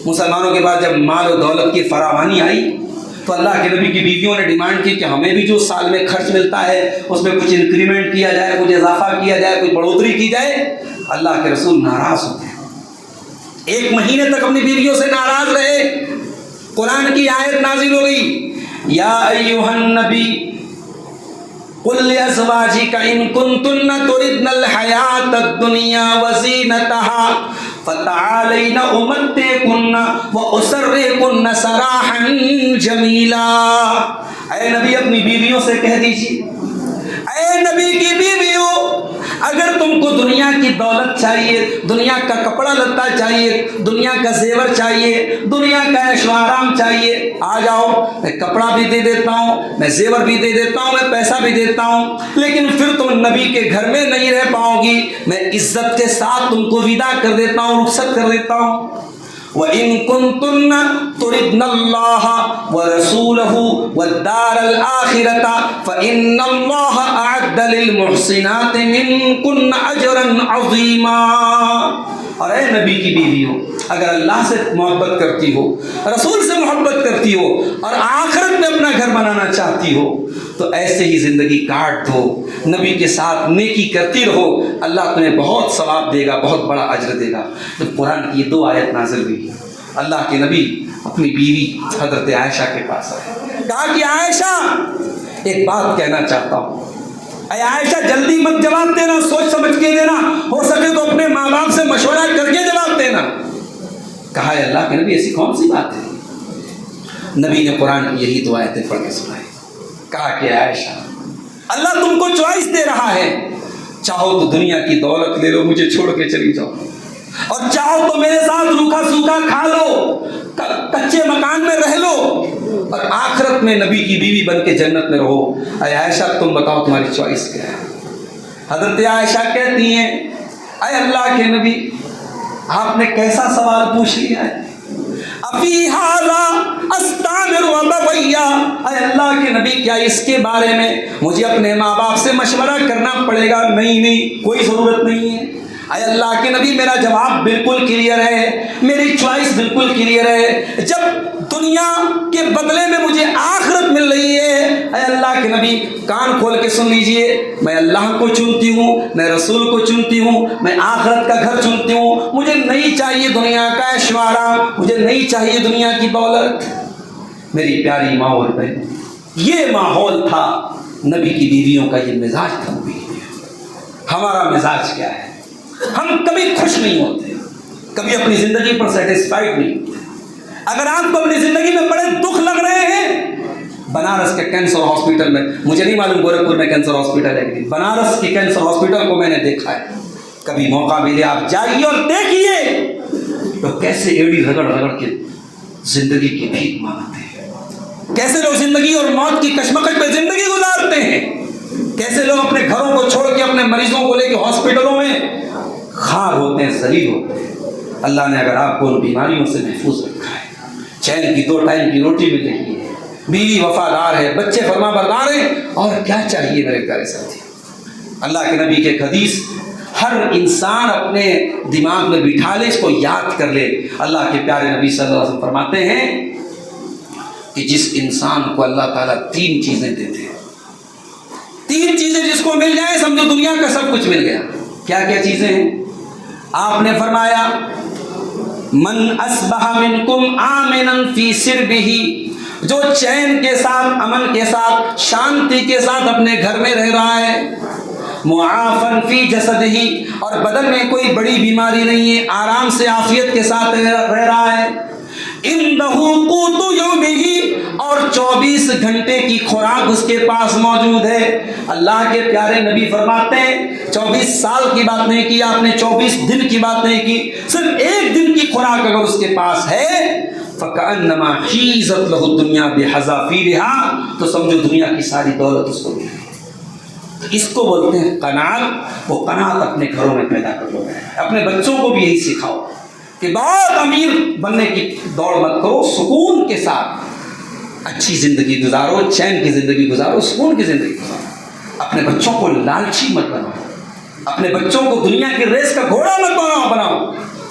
[SPEAKER 1] مسلمانوں کے بعد جب مال و دولت کی فراوانی آئی تو اللہ کے نبی کی بیویوں نے ڈیمانڈ کی کہ ہمیں بھی جو سال میں خرچ ملتا ہے اس میں کچھ انکریمنٹ کیا جائے، کچھ اضافہ کیا جائے، کچھ بڑھوتری کی جائے. اللہ کے رسول ناراض ہوتے ہیں، 1 مہینے تک اپنی بیویوں سے ناراض رہے. قرآن کی آیت نازل ہو گئی، یا ایھا النبی قل لأزواجک ان کنتن تردن الحیاۃ الدنیا وزینتها فتعالین امتعکن واسرحکن سراحا جمیلا. اے نبی اپنی بیویوں سے کہہ دیجیے، اے نبی کی بیویوں، اگر تم کو دنیا کی دولت چاہیے، دنیا کا کپڑا لتا چاہیے، دنیا کا زیور چاہیے، دنیا کا عیش و آرام چاہیے، آ جاؤ، میں کپڑا بھی دے دیتا ہوں، میں زیور بھی دے دیتا ہوں، میں پیسہ بھی دیتا ہوں، لیکن پھر تم نبی کے گھر میں نہیں رہ پاؤ گی، میں عزت کے ساتھ تم کو ودا کر دیتا ہوں، رخصت کر دیتا ہوں۔ وَإِن كُنتُنَّ تُرِدْنَ اللَّهَ وَرَسُولَهُ وَالدَّارَ الْآخِرَةَ فَإِنَّ اللَّهَ أَعَدَّ لِلْمُحْسِنَاتِ مِنكُنَّ أَجْرًا عَظِيمًا۔ اور اے نبی کی بیویوں، اگر اللہ سے محبت کرتی ہو، رسول سے محبت کرتی ہو اور آخرت میں اپنا گھر بنانا چاہتی ہو تو ایسے ہی زندگی کاٹ دو، نبی کے ساتھ نیکی کرتی رہو، اللہ تمہیں بہت ثواب دے گا، بہت بڑا اجر دے گا۔ جب قرآن کی یہ 2 آیت نازل ہوئی، اللہ کے نبی اپنی بیوی حضرت عائشہ کے پاس آئے، کہا کہ عائشہ ایک بات کہنا چاہتا ہوں۔ اے عائشہ جلدی مت جواب دینا، سوچ سمجھ کے دینا، ہو سکے تو اپنے ماں باپ سے مشورہ کر کے جواب دینا۔ کہا ہے اللہ کے نبی ایسی کون سی بات ہے؟ نبی نے قرآن کی یہی 2 آیتیں پڑھ کے سنائی۔ کہا کہ عائشہ اللہ تم کو چوائس دے رہا ہے، چاہو تو دنیا کی دولت لے لو، مجھے چھوڑ کے چلی جاؤ، اور چاہو تو میرے ساتھ روکھا سوکھا کھا لو، کچے مکان میں رہ لو، اور آخرت میں نبی کی بیوی بن کے جنت میں رہو۔ اے عائشہ تم بتاؤ تمہاری چوائس کیا ہے؟ حضرت عائشہ کہتی ہیں اے اللہ کے نبی آپ نے کیسا سوال پوچھ لیا ہے؟ افی ھذا استامر ابویا، اے اللہ کے نبی کیا اس کے بارے میں مجھے اپنے ماں باپ سے مشورہ کرنا پڑے گا؟ نہیں، کوئی ضرورت نہیں ہے۔ اے اللہ کے نبی میرا جواب بالکل کلیئر ہے، میری چوائس بالکل کلیئر ہے۔ جب دنیا کے بدلے میں مجھے آخرت مل رہی ہے، اے اللہ کے نبی کان کھول کے سن لیجئے، میں اللہ کو چنتی ہوں، میں رسول کو چنتی ہوں، میں آخرت کا گھر چنتی ہوں، مجھے نہیں چاہیے دنیا کا ایشوارہ، مجھے نہیں چاہیے دنیا کی دولت۔ میری پیاری ماں اور بہن، یہ ماحول تھا نبی کی بیویوں کا، یہ مزاج تھا نبی کی بیویوں۔ ہمارا مزاج کیا ہے؟ ہم کبھی خوش نہیں ہوتے، کبھی اپنی زندگی پر سیٹسفائیڈ نہیں ہوتے۔ اگر آپ کو اپنی زندگی میں بڑے دکھ لگ رہے ہیں، بنارس کے کینسر ہاسپٹل میں، مجھے نہیں معلوم گورکھپور میں کینسر ہاسپٹل ہے کہ نہیں، بنارس کے کینسر ہاسپٹل کو میں نے دیکھا ہے، کبھی موقع ملے آپ جائیے اور دیکھیے تو کیسے ایڑی رگڑ رگڑ کے زندگی کی بھیک مانگتے ہیں، کیسے لوگ زندگی اور موت کی کشمکش میں زندگی گزارتے ہیں، کیسے لوگ اپنے گھروں کو چھوڑ کے اپنے مریضوں کو لے کے ہاسپٹلوں میں خار ہوتے ہیں، ذلیل ہوتے ہیں۔ اللہ نے اگر آپ کو ان بیماریوں سے محفوظ رکھا ہے، چین کی 2 ٹائم کی روٹی مل رہی ہے، بیوی وفادار ہے، بچے فرما بردار ہیں، اور کیا چاہیے میرے پیارے ساتھی؟ اللہ کے نبی کے ایک حدیث ہر انسان اپنے دماغ میں بٹھا لے، اس کو یاد کر لے۔ اللہ کے پیارے نبی صلی اللہ علیہ وسلم فرماتے ہیں کہ جس انسان کو اللہ تعالیٰ 3 چیزیں دیتے ہیں، 3 چیزیں جس کو مل جائیں سمجھو دنیا کا سب کچھ مل گیا۔ کیا کیا چیزیں ہیں؟ آپ نے فرمایا من اصبح منکم آمنا فی سربہ، جو چین کے ساتھ، امن کے ساتھ، شانتی کے ساتھ اپنے گھر میں رہ رہا ہے، معافن فی جسدہ، اور بدن میں کوئی بڑی بیماری نہیں ہے، آرام سے عافیت کے ساتھ رہ رہا ہے، اندہ قوت یومہ، اور 24 گھنٹے کی خوراک اس کے پاس موجود ہے۔ اللہ کے پیارے نبی فرماتے ہیں 24 سال کی بات نہیں کی آپ نے، 24 دن کی بات نہیں کی، صرف 1 دن کی خوراک اگر اس کے پاس ہے فَكَأَنَّمَا حِيزَتْ لَهُ الدُّنْيَا بِحَذَافِيرِهَا، تو سمجھو دنیا کی ساری دولت اس کو مل گئی۔ اس کو بولتے ہیں قناعت۔ وہ قناعت اپنے گھروں میں پیدا کر لو، اپنے بچوں کو بھی یہی سکھاؤ کہ بہت امیر بننے کی دوڑ مت کرو، سکون کے ساتھ اچھی زندگی گزارو، چین کی زندگی گزارو، سکون کی زندگی گزارو۔ اپنے بچوں کو لالچی مت بناؤ، اپنے بچوں کو دنیا کی ریس کا گھوڑا مت بناؤ،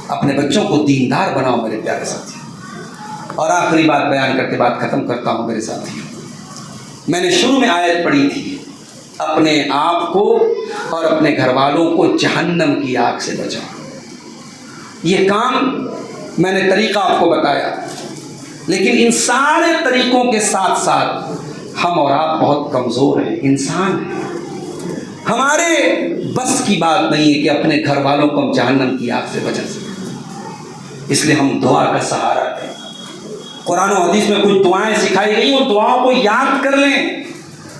[SPEAKER 1] اپنے بچوں کو دیندار بناؤ میرے پیارے ساتھی۔ اور آخری بات بیان کر کے بات ختم کرتا ہوں میرے ساتھی، میں نے شروع میں آیت پڑھی تھی، اپنے آپ کو اور اپنے گھر والوں کو جہنم کی آگ سے بچاؤ۔ یہ کام میں نے طریقہ آپ کو بتایا، لیکن ان سارے طریقوں کے ساتھ ساتھ ہم اور آپ بہت کمزور ہیں، انسان ہیں، ہمارے بس کی بات نہیں ہے کہ اپنے گھر والوں کو ہم جہنم کی آگ سے بچا سکیں، اس لیے ہم دعا کا سہارا دیں۔ قرآن و حدیث میں کچھ دعائیں سکھائی گئی، ان دعاؤں کو یاد کر لیں،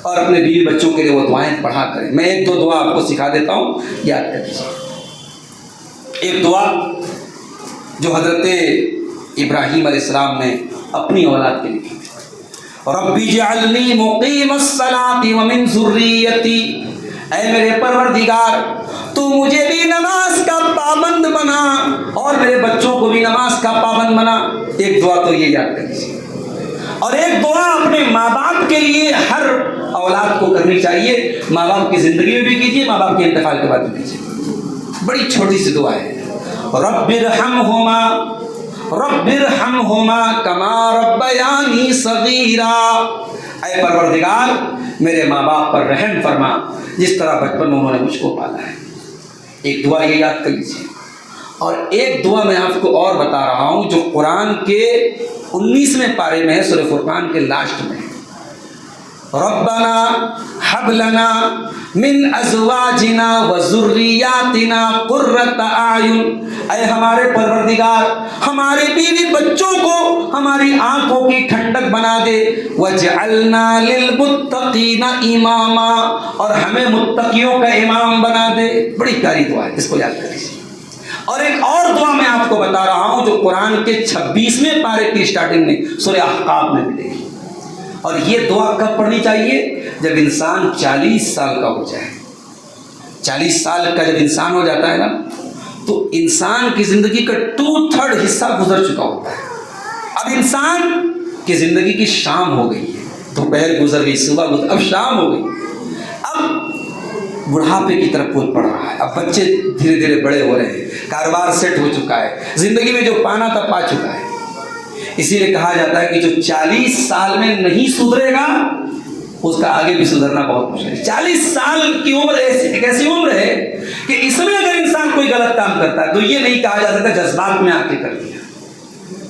[SPEAKER 1] اور اپنے بیوی بچوں کے لیے وہ دعائیں پڑھا کریں. میں ایک دو دعا آپ کو سکھا دیتا ہوں, یاد کر لیجیے. ایک دعا جو حضرت ابراہیم علیہ السلام نے اپنی اولاد کے لیے کی, رب اجعلنی مقیم الصلاۃ ومن ذریتی, اے میرے پروردگار تو مجھے بھی نماز کا پابند بنا اور میرے بچوں کو بھی نماز کا پابند بنا. ایک دعا تو یہ یاد کر لیجیے. اور ایک دعا اپنے ماں باپ کے لیے ہر اولاد کو کرنی چاہیے. ماں باپ کی زندگی میں بھی کیجیے, ماں باپ کے انتقال کے بعد بھی کیجیے. بڑی چھوٹی سی دعا ہے, رب ارحمہما کما ربیانی صغیرا, اے پروردگار میرے ماں باپ پر رحم فرما جس طرح بچپن میں انہوں نے مجھ کو پالا ہے. ایک دعا یہ یاد کر لیجیے. اور ایک دعا میں آپ کو اور بتا رہا ہوں جو قرآن کے 19ویں پارے میں ہے, سورہ فرقان کے لاسٹ میں. ربنا ہب لنا من ازواجنا وذریاتنا قرۃ اعین, اے ہمارے پروردگار ہمارے بیوی بچوں کو ہماری آنکھوں کی ٹھنڈک بنا دے. وجعلنا للمتقین اماما, اور ہمیں متقیوں کا امام بنا دے. بڑی پیاری دعا ہے, اس کو یاد کر لیجیے. اور ایک اور دعا میں آپ کو بتا رہا ہوں جو قرآن کے 26ویں پارے کی اسٹارٹنگ میں سورہ احقاف میں ملے گی. اور یہ دعا کب پڑھنی چاہیے؟ جب انسان 40 سال کا ہو جائے. 40 سال کا جب انسان ہو جاتا ہے نا, تو انسان کی زندگی کا 2/3 حصہ گزر چکا ہوتا ہے. اب انسان کی زندگی کی شام ہو گئی ہے, دوپہر گزر گئی, صبح گزر, اب شام ہو گئی. اب بڑھاپے کی طرف پول پڑ رہا ہے. اب بچے دھیرے دھیرے بڑے ہو رہے ہیں, کاروبار سیٹ ہو چکا ہے, زندگی میں جو پانا تھا پا چکا ہے. اسی لیے کہا جاتا ہے کہ جو 40 سال میں نہیں سدھرے گا اس کا آگے بھی سدھرنا بہت مشکل ہے. 40 سال کی عمر ایک ایسی عمر ہے کہ اس میں اگر انسان کوئی غلط کام کرتا ہے تو یہ نہیں کہا جا سکتا جذبات میں آ کے کر دیا.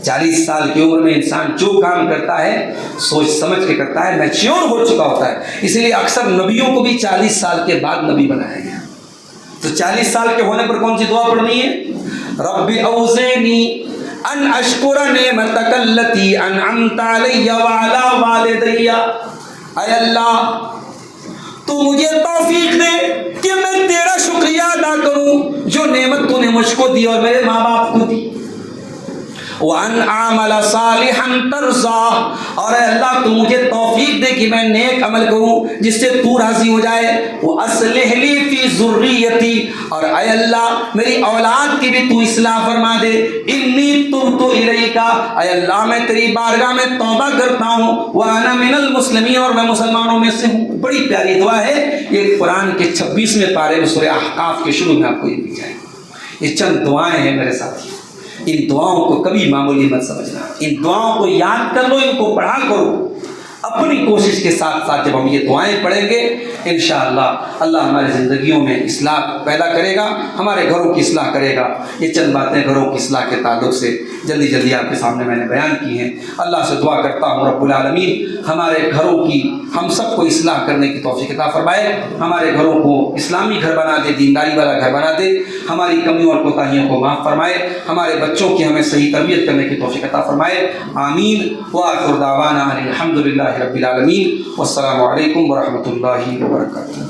[SPEAKER 1] 40 سال کی عمر میں انسان جو کام کرتا ہے سوچ سمجھ کے کرتا ہے, میچیور ہو چکا ہوتا ہے. اسی لیے اکثر نبیوں کو بھی 40 سال کے بعد نبی بنایا گیا. تو 40 سال کے ہونے پر کون سی دعا پڑھنی ہے؟ رب اوزعنی ان اشکر نعمتک التی انعمت علی وعلی والدی, اے اللہ تو مجھے توفیق دے کہ میں تیرا شکریہ ادا کروں جو نعمت تو نے مجھ کو دی اور میرے ماں باپ کو دی. وَأَنْ أَعْمَلَ صَالِحًا تَرْضَىٰ, اور اے اللہ تو مجھے توفیق دے کہ میں نیک عمل کروں جس سے تو راضی ہو جائے. وَأَصْلِحْ لِي فِي ذُرِّيَّتِي, اور اے اللہ میری اولاد کی بھی تو اصلاح فرما دے. إِنِّي تُبْتُ إِلَيْكَ, اے اللہ میں تیری بارگاہ میں توبہ کرتا ہوں. وَأَنَا مِنَ الْمُسْلِمِينَ, اور میں مسلمانوں میں سے ہوں. بڑی پیاری دعا ہے. یہ قرآن کے 26ویں پارے میں سورہ احقاف کے شروع میں آپ کو یہ دی جائے. یہ چند دعائیں ہیں میرے ساتھی. ان دعاؤں کو کبھی معمولی مت سمجھنا. ان دعاؤں کو یاد کر لو, ان کو پڑھا کرو. اپنی کوشش کے ساتھ ساتھ جب ہم یہ دعائیں پڑھیں گے انشاءاللہ اللہ ہماری زندگیوں میں اصلاح پیدا کرے گا, ہمارے گھروں کی اصلاح کرے گا. یہ چند باتیں گھروں کی اصلاح کے تعلق سے جلدی جلدی آپ کے سامنے میں نے بیان کی ہیں. اللہ سے دعا کرتا ہوں رب العالمین ہمارے گھروں کی ہم سب کو اصلاح کرنے کی توفیق عطا فرمائے. ہمارے گھروں کو اسلامی گھر بنا دے, دینداری والا گھر بنا دے. ہماری کمیوں اور کوتاہیوں کو معاف فرمائے. ہمارے بچوں کی ہمیں صحیح تربیت کرنے کی توفیق عطا فرمائے. آمین. وآخر دعوانا الحمد للہ رب العالمین. والسلام علیکم ورحمۃ اللہ وبرکاتہ.